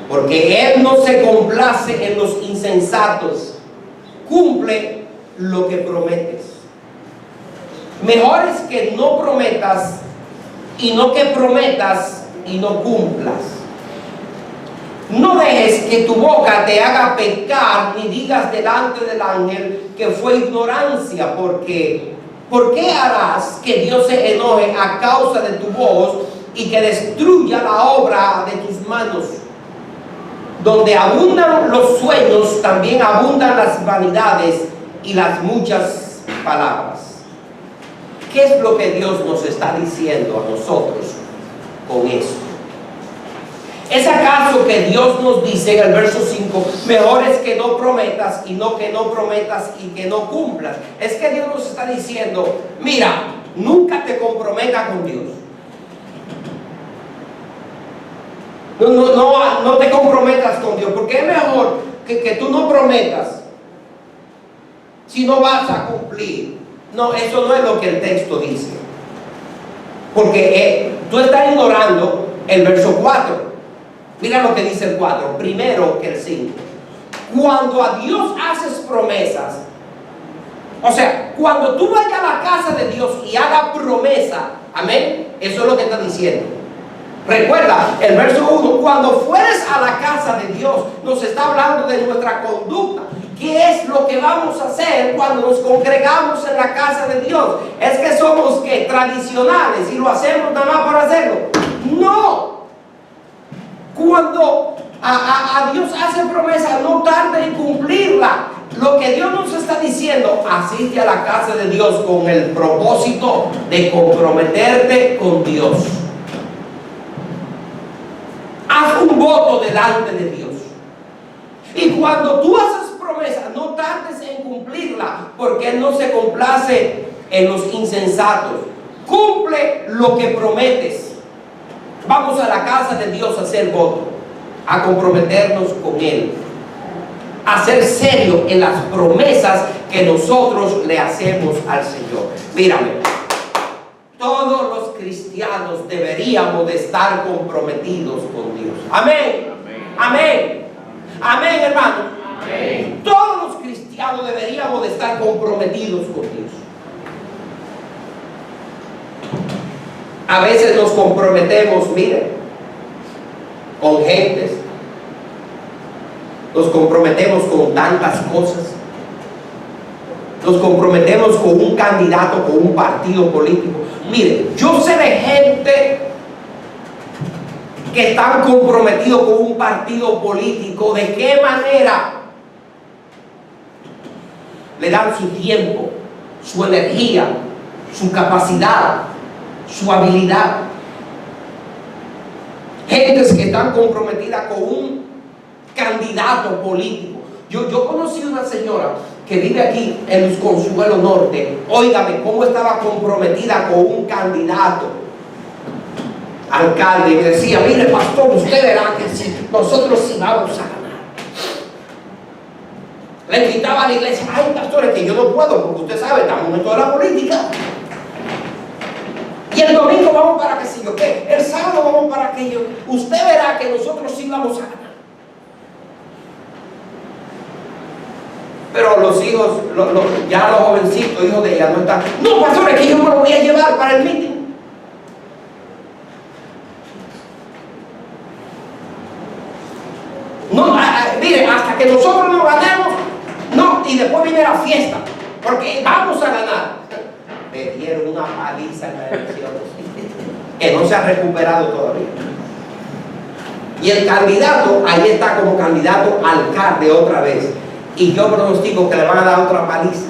porque Él no se complace en los insensatos. Cumple lo que prometes. Mejor es que no prometas y no que prometas y no cumplas. No dejes que tu boca te haga pecar, ni digas delante del ángel que fue ignorancia, porque ¿por qué harás que Dios se enoje a causa de tu voz y que destruya la obra de tus manos? Donde abundan los sueños, también abundan las vanidades y las muchas palabras. ¿Qué es lo que Dios nos está diciendo a nosotros con esto? ¿Es acaso que Dios nos dice en el verso 5, mejor es que no prometas y no que no prometas y que no cumplas? Es que Dios nos está diciendo, mira, nunca te comprometas con Dios. No te comprometas con Dios, porque es mejor que tú no prometas si no vas a cumplir. No, eso no es lo que el texto dice, porque tú estás ignorando el verso 4. Mira lo que dice el 4, primero que el 5. Cuando a Dios haces promesas, o sea, cuando tú vayas a la casa de Dios y hagas promesa, amén, eso es lo que está diciendo. Recuerda, el verso 1, cuando fueres a la casa de Dios, nos está hablando de nuestra conducta. ¿Qué es lo que vamos a hacer cuando nos congregamos en la casa de Dios? ¿Es que somos tradicionales y lo hacemos nada más para hacerlo? No. Cuando a Dios hace promesa, no tarde en cumplirla. Lo que Dios nos está diciendo, asiste a la casa de Dios con el propósito de comprometerte con Dios. Haz un voto delante de Dios. Y cuando tú haces promesa, no tardes en cumplirla. cumplirla, porque Él no se complace en los insensatos. Cumple lo que prometes. Vamos a la casa de Dios a hacer voto, a comprometernos con Él, a ser serios en las promesas que nosotros le hacemos al Señor. Mírame, todos los cristianos deberíamos de estar comprometidos con Dios. Amén. Amén. Amén, hermano. Amén. Todos los cristianos deberíamos de estar comprometidos con Dios. A veces nos comprometemos, miren, con gentes. Nos comprometemos con tantas cosas. Nos comprometemos con un candidato, con un partido político. Miren, yo sé de gente que están comprometidos con un partido político. ¿De qué manera? Le dan su tiempo, su energía, su capacidad, su habilidad. Gentes que están comprometidas con un candidato político. Yo conocí una señora que vive aquí en Los Consuelos Norte. Óigame cómo estaba comprometida con un candidato alcalde, y me decía: mire, pastor, usted verá que si nosotros sí vamos a ganar. Le invitaba a la iglesia: ay, pastor, es que yo no puedo, porque usted sabe, estamos en toda la política. Y el domingo vamos para que sí yo qué, el sábado vamos para que yo. Usted verá que nosotros sí vamos a ganar. Pero los hijos, ya los jovencitos, hijos de ella, no están. No, pastor, es que yo me lo voy a llevar para el meeting. No, mire, hasta que nosotros nos ganemos, no, y después viene la fiesta, porque vamos a ganar. Me dieron una paliza en la elección, que no se ha recuperado todavía. Y el candidato, ahí está como candidato alcalde otra vez. Y yo pronostico que le van a dar otra paliza.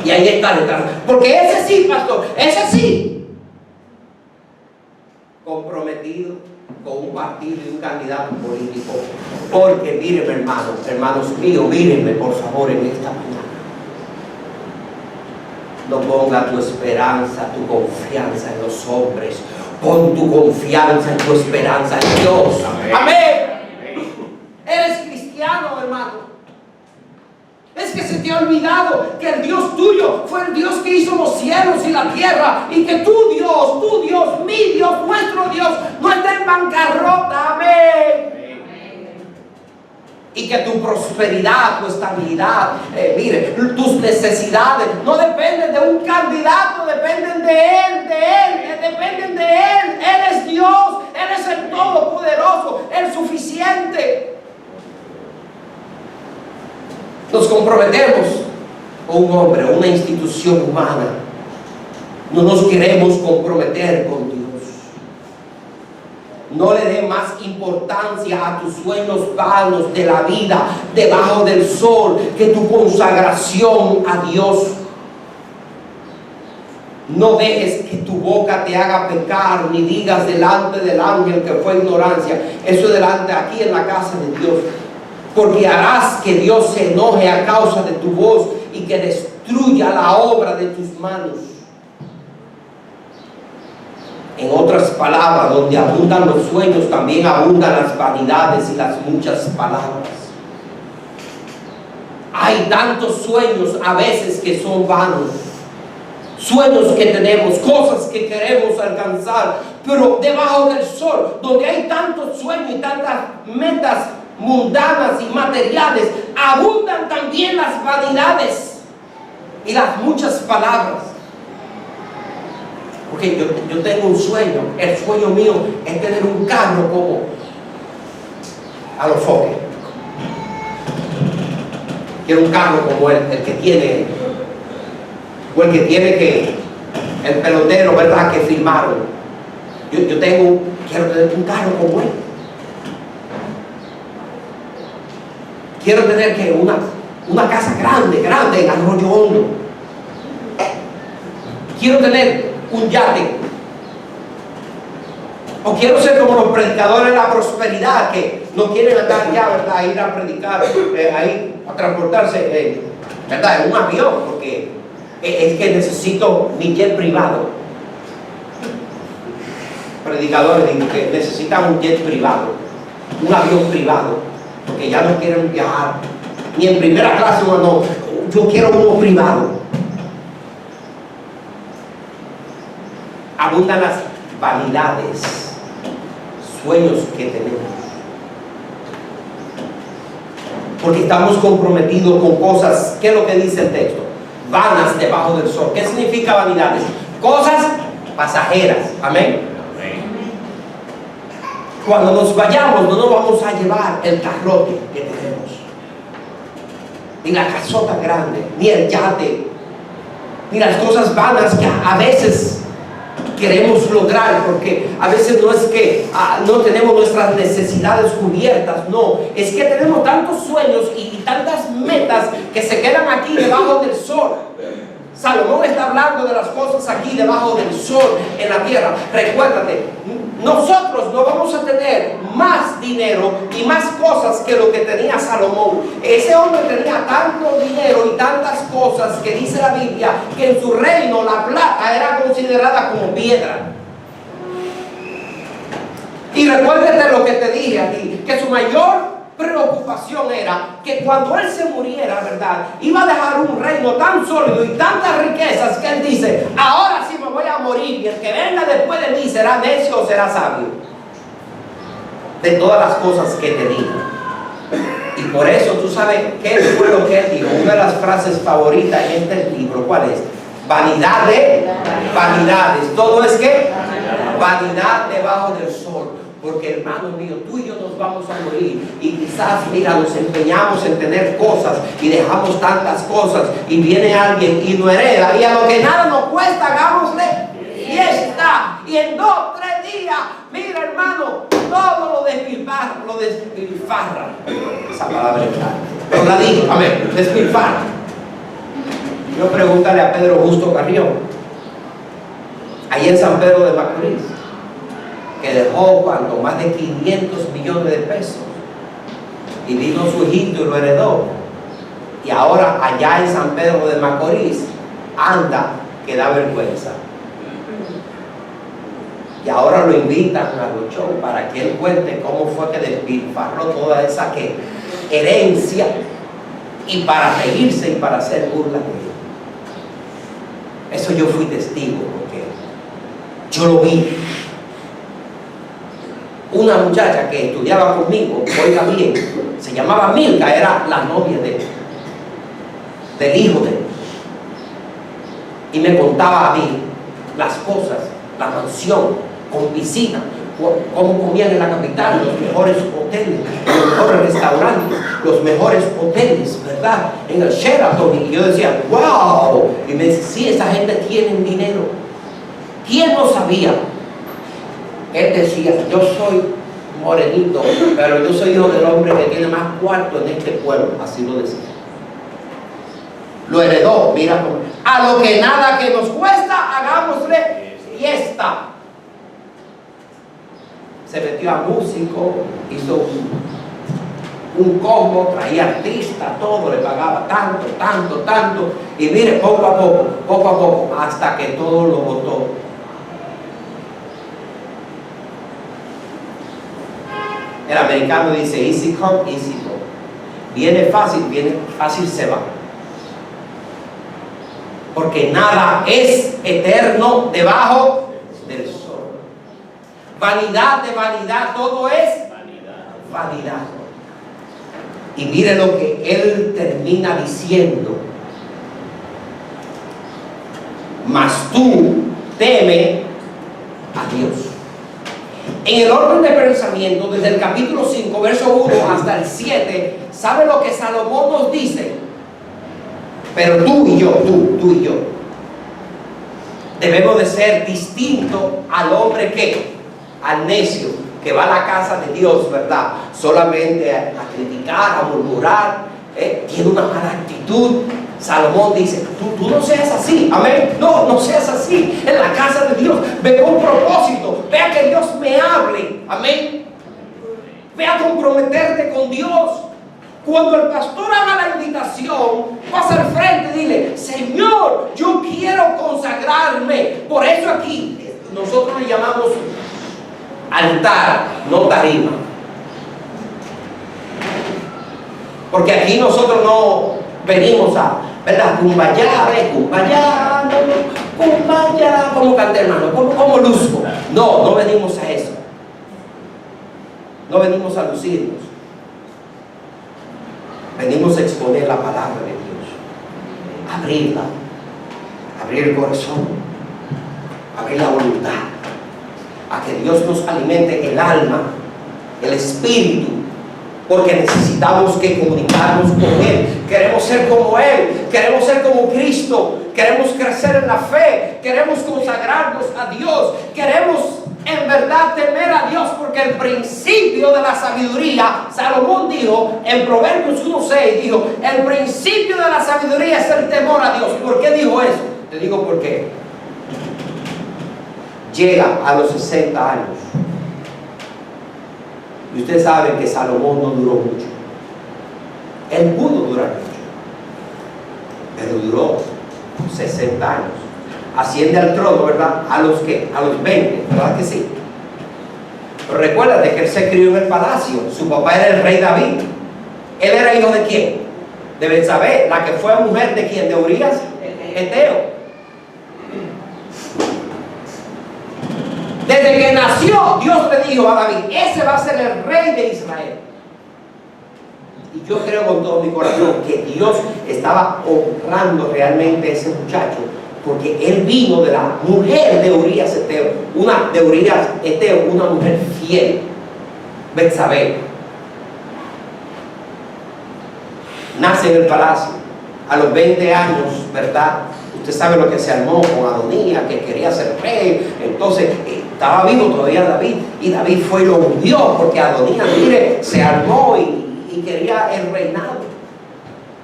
Y ahí está detrás. Porque ese sí, pastor, ese sí. Comprometido con un partido y un candidato político. Porque mírenme, hermanos míos, mírenme por favor en esta mañana. No ponga tu esperanza, tu confianza en los hombres. Pon tu confianza en tu esperanza en Dios. Amén. Eres cristiano, hermano. Es que se te ha olvidado que el Dios tuyo fue el Dios que hizo los cielos y la tierra, y que tu Dios, mi Dios, nuestro Dios no está en bancarrota. Amén. Y que tu prosperidad, tu estabilidad, mire, tus necesidades no dependen de un candidato, dependen de Él, dependen de Él. Él es Dios, Él es el Todopoderoso, el suficiente. Nos comprometemos con un hombre, una institución humana. No nos queremos comprometer con Dios. No le dé más importancia a tus sueños vanos de la vida debajo del sol que tu consagración a Dios. No dejes que tu boca te haga pecar, ni digas delante del ángel que fue ignorancia. Eso delante aquí en la casa de Dios. Porque harás que Dios se enoje a causa de tu voz y que destruya la obra de tus manos. En otras palabras, donde abundan los sueños, también abundan las vanidades y las muchas palabras. Hay tantos sueños a veces que son vanos. Sueños que tenemos, cosas que queremos alcanzar, pero debajo del sol, donde hay tantos sueños y tantas metas mundanas y materiales, abundan también las vanidades y las muchas palabras. Porque yo tengo un sueño. El sueño mío es tener un carro como a los Fokker. Quiero un carro como el que tiene, o el que tiene que el pelotero, ¿verdad?, que firmaron. Quiero tener un carro como él. Quiero tener que una casa grande en Arroyo Hondo. Quiero tener un yate. O quiero ser como los predicadores de la prosperidad, que no quieren andar ya, ¿verdad? A ir a predicar, a transportarse, ¿verdad? En un avión, porque es que necesito mi jet privado. Predicadores dicen que necesitan un jet privado, un avión privado, porque ya no quieren viajar ni en primera clase. No, yo quiero uno privado. Abundan las vanidades, sueños que tenemos, porque estamos comprometidos con cosas. ¿Qué es lo que dice el texto? Vanas debajo del sol. ¿Qué significa vanidades? Cosas pasajeras. Amén. Cuando nos vayamos, no nos vamos a llevar el carrote que tenemos, ni la casota grande, ni el yate, ni las cosas vanas que a veces queremos lograr, porque a veces no es que no tenemos nuestras necesidades cubiertas, no, es que tenemos tantos sueños y tantas metas que se quedan aquí debajo del sol. Salomón está hablando de las cosas aquí debajo del sol en la tierra. Recuérdate, nosotros no vamos a tener más dinero y más cosas que lo que tenía Salomón. Ese hombre tenía tanto dinero y tantas cosas que dice la Biblia que en su reino la plata era considerada como piedra. Y recuérdate lo que te dije a ti, que su mayor preocupación era que cuando él se muriera, ¿verdad?, iba a dejar un reino tan sólido y tantas riquezas que él dice: ahora sí me voy a morir, y el que venga después de mí será necio o será sabio. De todas las cosas que tenía. Y por eso tú sabes qué fue lo que él dijo. Una de las frases favoritas en este libro, ¿cuál es? Vanidad de vanidades. Todo es que vanidad debajo del sol. Porque, hermano mío, tú y yo nos vamos a morir, y quizás, mira, nos empeñamos en tener cosas y dejamos tantas cosas, y viene alguien y nos hereda, y a lo que nada nos cuesta, hagámosle fiesta, y en 2 o 3 días, mira, hermano, todo lo despilfarra. Esa palabra es clara, pero la dije, amén, despilfarra. Yo pregúntale a Pedro Justo Carrión, ahí en San Pedro de Macorís, que dejó más de 500 millones de pesos, y vino su hijito y lo heredó, y ahora allá en San Pedro de Macorís anda que da vergüenza, y ahora lo invitan a los shows para que él cuente cómo fue que despilfarró toda esa herencia, y para reírse y para hacer burla de él. Eso yo fui testigo, porque yo lo vi. Una muchacha que estudiaba conmigo, oiga bien, se llamaba Milka, era la novia del hijo de él, y me contaba a mí las cosas, la mansión con piscina, cómo comían en la capital, los mejores hoteles, los mejores restaurantes, los mejores hoteles, ¿verdad?, en el Sheraton. Y yo decía, wow, y me decía, sí, esa gente tiene dinero. ¿Quién no sabía? Él decía, yo soy morenito, pero yo soy hijo del hombre que tiene más cuarto en este pueblo. Así lo decía. Lo heredó, mira, a lo que nada que nos cuesta, hagámosle fiesta. Se metió a músico, hizo un combo, traía artista, todo, le pagaba tanto, y mire, poco a poco, hasta que todo lo botó. El americano dice, easy come, easy go. Viene fácil se va. Porque nada es eterno debajo del sol. Vanidad de vanidad, todo es vanidad. Y mire lo que él termina diciendo: mas tú teme a Dios. En el orden de pensamiento, desde el capítulo 5, verso 1 hasta el 7, ¿sabe lo que Salomón nos dice? Pero tú y yo, debemos de ser distintos al hombre al necio, que va a la casa de Dios, ¿verdad?, solamente a criticar, a murmurar, tiene una mala actitud. Salomón dice, tú no seas así, amén, no seas así en la casa de Dios, ve con propósito, vea que Dios me hable, amén. Ve a comprometerte con Dios. Cuando el pastor haga la invitación, pasa al frente y dile: Señor, yo quiero consagrarme. Por eso aquí nosotros le llamamos altar, no tarima. Porque aquí nosotros no venimos a, ¿verdad? Kumbaya, kumbaya, kumbaya, como canta hermano, como luzco. No venimos a eso. No venimos a lucirnos. Venimos a exponer la palabra de Dios. Abrirla. Abrir el corazón. Abrir la voluntad. A que Dios nos alimente el alma, el espíritu. Porque necesitamos que comunicarnos con Él. Queremos ser como Él. Queremos ser como Cristo. Queremos crecer en la fe. Queremos consagrarnos a Dios. Queremos en verdad temer a Dios, porque el principio de la sabiduría, Salomón dijo en Proverbios 1:6, dijo: el principio de la sabiduría es el temor a Dios. ¿Por qué dijo eso? Te digo por qué. Llega a los 60 años. Y ustedes saben que Salomón no duró mucho. Él pudo durar mucho, pero duró 60 años. Asciende al trono, ¿verdad? ¿A los qué? A los 20, ¿verdad que sí? Pero recuérdate que él se crió en el palacio. Su papá era el rey David. ¿Él era hijo de quién? De Betsabé, la que fue mujer de quién? De Urías, Eteo. Desde que nació, Dios le dijo a David: ese va a ser el rey de Israel. Y yo creo con todo mi corazón que Dios estaba honrando realmente a ese muchacho, porque él vino de la mujer de Urías Eteo, una mujer fiel, Betsabé. Nace en el palacio a los 20 años, ¿verdad? Usted sabe lo que se armó con Adonías, que quería ser rey. Entonces estaba vivo todavía David, y David fue y lo hundió, porque Adonías, mire, se armó y quería el reinado.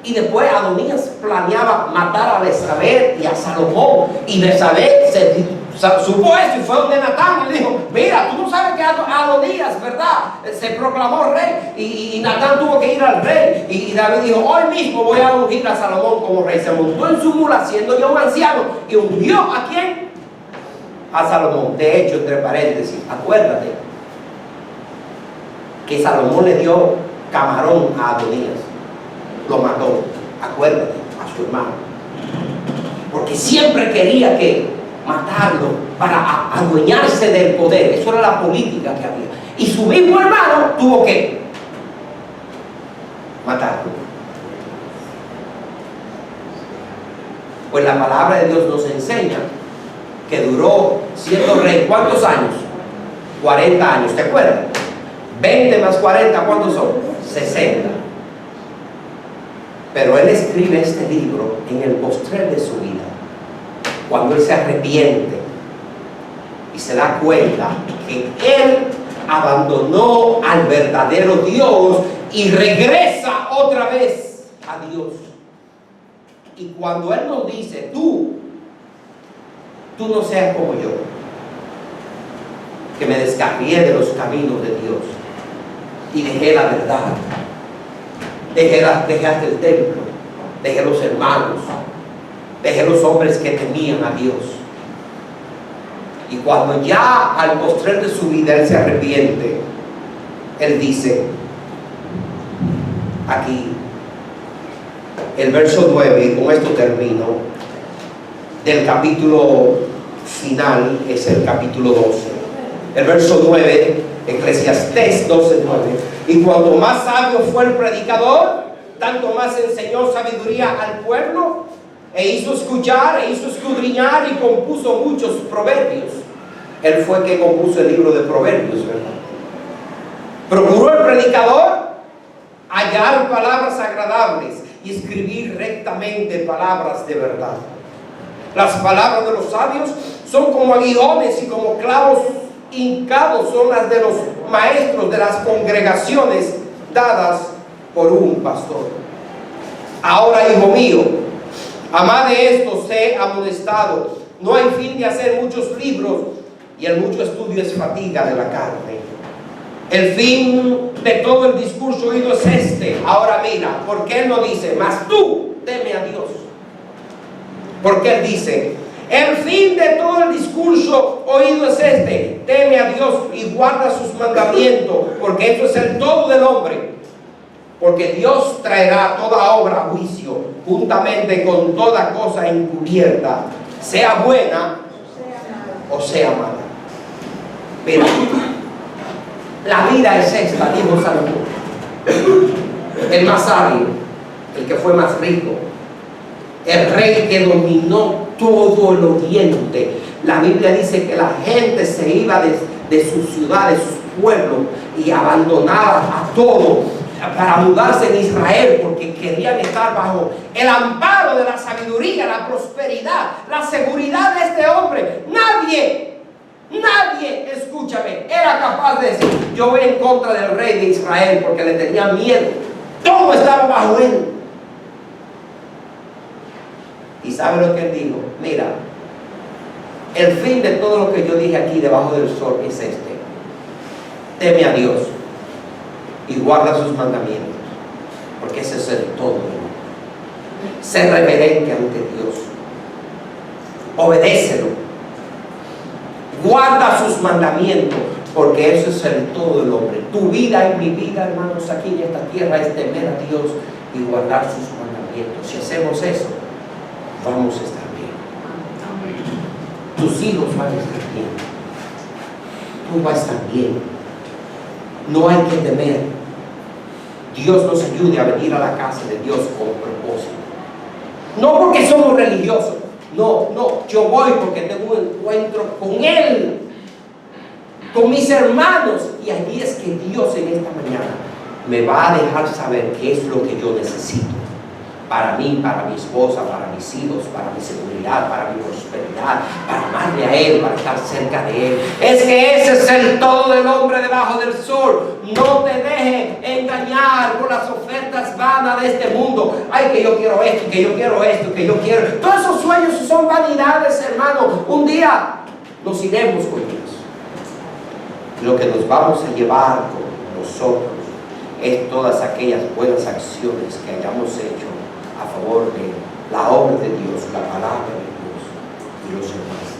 Y después Adonías planeaba matar a Betsabé y a Salomón. Y Betsabé supo eso y fue donde Natán y le dijo: mira, tú no sabes que Adonías, ¿verdad?, se proclamó rey. Y Natán tuvo que ir al rey. Y David dijo: hoy mismo voy a ungir a Salomón como rey. Se montó en su mula, siendo ya un anciano, y ungió ¿a quién? A Salomón. De hecho, entre paréntesis, acuérdate que Salomón le dio camarón a Adonías. Lo mató, acuérdate, a su hermano, porque siempre quería que matarlo para adueñarse del poder. Eso era la política que había, y su mismo hermano tuvo que matarlo. Pues la palabra de Dios nos enseña que duró siendo rey, ¿cuántos años? 40 años, ¿te acuerdas? 20 más 40, ¿cuántos son? 60. Pero él escribe este libro en el postrer de su vida, cuando él se arrepiente y se da cuenta que él abandonó al verdadero Dios y regresa otra vez a Dios. Y cuando él nos dice: tú no seas como yo, que me descarrié de los caminos de Dios y dejé la verdad, dejaste el templo, dejé los hermanos, dejé los hombres que temían a Dios. Y cuando ya al postrer de su vida él se arrepiente, él dice aquí, el verso 9, y con esto termino, del capítulo final, es el capítulo 12. El verso 9, Eclesiastés 12:9. Y cuanto más sabio fue el predicador, tanto más enseñó sabiduría al pueblo, e hizo escuchar, e hizo escudriñar, y compuso muchos proverbios. Él fue que compuso el libro de Proverbios, ¿verdad? Procuró el predicador hallar palabras agradables y escribir rectamente palabras de verdad. Las palabras de los sabios son como aguijones, y como clavos hincados son las de los maestros de las congregaciones dadas por un pastor. Ahora, hijo mío, amad de esto, sé amonestado. No hay fin de hacer muchos libros, y el mucho estudio es fatiga de la carne. El fin de todo el discurso oído es este. Ahora mira, ¿por qué él no dice, mas tú teme a Dios? Porque él dice, el fin de todo el discurso oído es este: teme a Dios y guarda sus mandamientos, porque eso es el todo del hombre. Porque Dios traerá toda obra a juicio, juntamente con toda cosa encubierta, sea buena o sea mala. Mira, la vida es esta, dijo Salomón. El más sabio, el que fue más rico, el rey que dominó todo el oriente. La Biblia dice que la gente se iba de sus ciudades, sus pueblos, y abandonaba a todo para mudarse en Israel, porque querían estar bajo el amparo de la sabiduría, la prosperidad, la seguridad de este hombre. Nadie, escúchame, era capaz de decir, yo voy en contra del rey de Israel, porque le tenía miedo. Todo estaba bajo él. ¿Y sabe lo que él dijo? Mira, el fin de todo lo que yo dije aquí debajo del sol es este: teme a Dios y guarda sus mandamientos, porque ese es el todo. Sé reverente ante Dios, obedécelo, guarda sus mandamientos, porque eso es el todo del hombre. Tu vida y mi vida, hermanos, aquí en esta tierra es temer a Dios y guardar sus mandamientos. Si hacemos eso, vamos a estar bien. Tus hijos van a estar bien. Tú vas a estar bien. No hay que temer. Dios nos ayude a venir a la casa de Dios con propósito. No porque somos religiosos. No, yo voy porque tengo un encuentro con Él, con mis hermanos. Y allí es que Dios en esta mañana me va a dejar saber qué es lo que yo necesito. Para mí, para mi esposa, para mis hijos, para mi seguridad, para mi prosperidad, para amarle a Él, para estar cerca de Él. Es que ese es el todo del hombre debajo del sol. No te dejes engañar por las ofertas vanas de este mundo. Ay, que yo quiero esto, que yo quiero esto, que yo quiero. Todos esos sueños son vanidades, hermano. Un día nos iremos con Dios. Lo que nos vamos a llevar con nosotros es todas aquellas buenas acciones que hayamos hecho a favor de la obra de Dios, la palabra de Dios y los hermanos.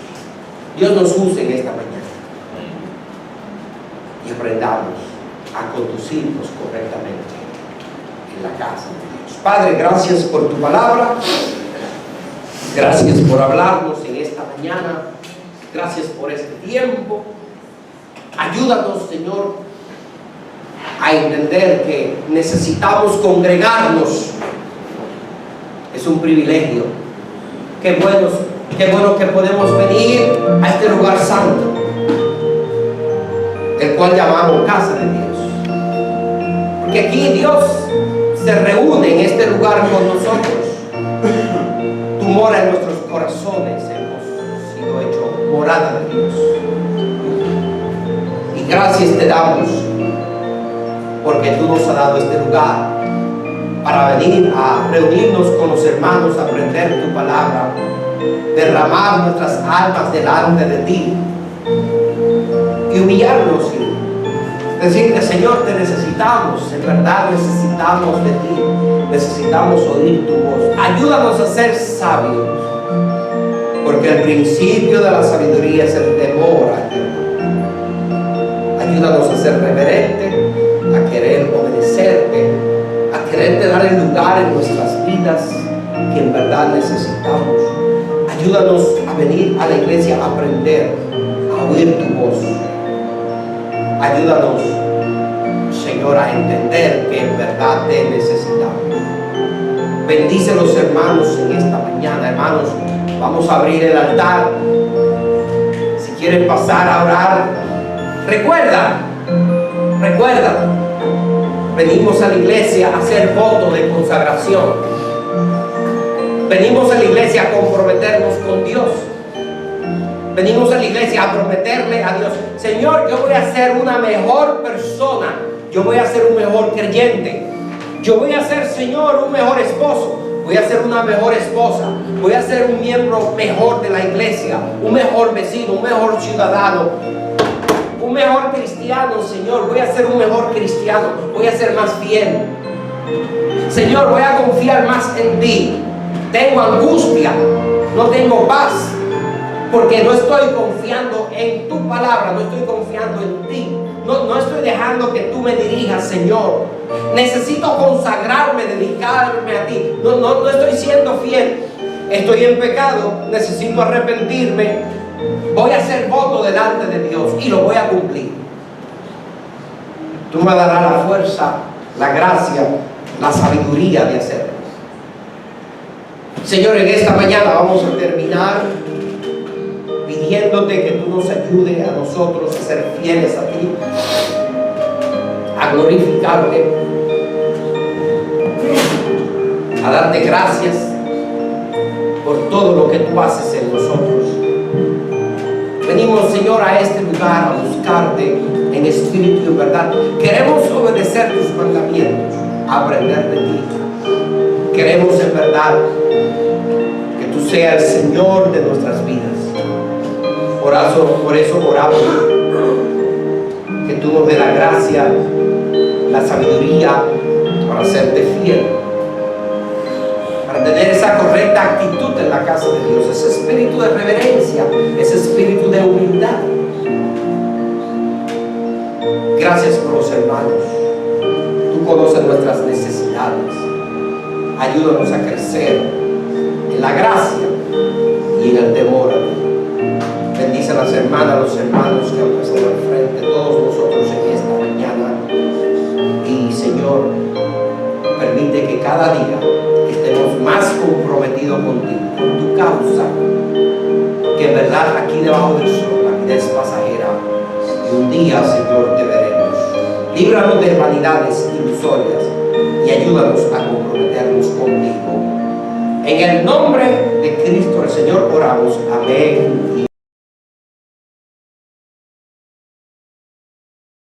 Dios nos use en esta mañana y aprendamos a conducirnos correctamente en la casa de Dios. Padre, gracias por tu palabra, gracias por hablarnos en esta mañana, gracias por este tiempo. Ayúdanos, Señor, a entender que necesitamos congregarnos. Es un privilegio. Qué bueno que podemos venir a este lugar santo, el cual llamamos casa de Dios. Porque aquí Dios se reúne en este lugar con nosotros. Tú moras en nuestros corazones, hemos sido hechos morada de Dios. Y gracias te damos, porque tú nos has dado este lugar para venir a reunirnos con los hermanos, a aprender tu palabra, derramar nuestras almas delante de ti y humillarnos y decirte: Señor, te necesitamos, en verdad necesitamos de ti, necesitamos oír tu voz. Ayúdanos a ser sabios, porque el principio de la sabiduría es el temor a Dios. Ayúdanos a ser reverentes, a querer obedecerte, a quererte dar el lugar en nuestras vidas que en verdad necesitamos. Ayúdanos a venir a la iglesia a aprender, a oír tu voz. Ayúdanos, Señor, a entender que en verdad te necesitamos. Bendice a los hermanos en esta mañana. Hermanos, vamos a abrir el altar. Si quieren pasar a orar, recuerda, venimos a la iglesia a hacer voto de consagración. Venimos a la iglesia a comprometernos con Dios. Venimos a la iglesia a prometerle a Dios: Señor, yo voy a ser una mejor persona. Yo voy a ser un mejor creyente. Yo voy a ser, Señor, un mejor esposo. Voy a ser una mejor esposa. Voy a ser un miembro mejor de la iglesia, un mejor vecino, un mejor ciudadano, un un mejor cristiano, Señor. Voy a ser un mejor cristiano. Voy a ser más fiel. Señor, voy a confiar más en ti. Tengo angustia, no tengo paz, porque no estoy confiando en tu palabra, no estoy confiando en ti. No estoy dejando que tú me dirijas, Señor. Necesito consagrarme, dedicarme a ti. No estoy siendo fiel. Estoy en pecado, necesito arrepentirme. Voy a hacer voto delante de Dios y lo voy a cumplir. Tú me darás la fuerza, la gracia, la sabiduría de hacerlo. Señor, en esta mañana vamos a terminar pidiéndote que tú nos ayudes a nosotros a ser fieles a ti, a glorificarte, a darte gracias por todo lo que tú haces en nosotros. Venimos, Señor, a este lugar a buscarte en espíritu y en verdad. Queremos obedecer tus mandamientos, aprender de ti. Queremos en verdad que tú seas el Señor de nuestras vidas. Por eso oramos que tú nos dé la gracia, la sabiduría para serte fiel, para tener esa correcta actitud en la casa de Dios, ese espíritu de reverencia, ese espíritu de humildad. Gracias por los hermanos. Tú conoces nuestras necesidades. Ayúdanos a crecer en la gracia y en el temor a ti. Bendice a las hermanas, los hermanos que han pasado al frente, todos nosotros en esta mañana. Y Señor, permite que cada día estemos más comprometidos contigo, con tu causa, que en verdad aquí debajo del sol la vida es pasajera y un día, Señor, te veremos. Líbranos de vanidades ilusorias y ayúdanos a comprometernos contigo. En el nombre de Cristo el Señor oramos. Amén.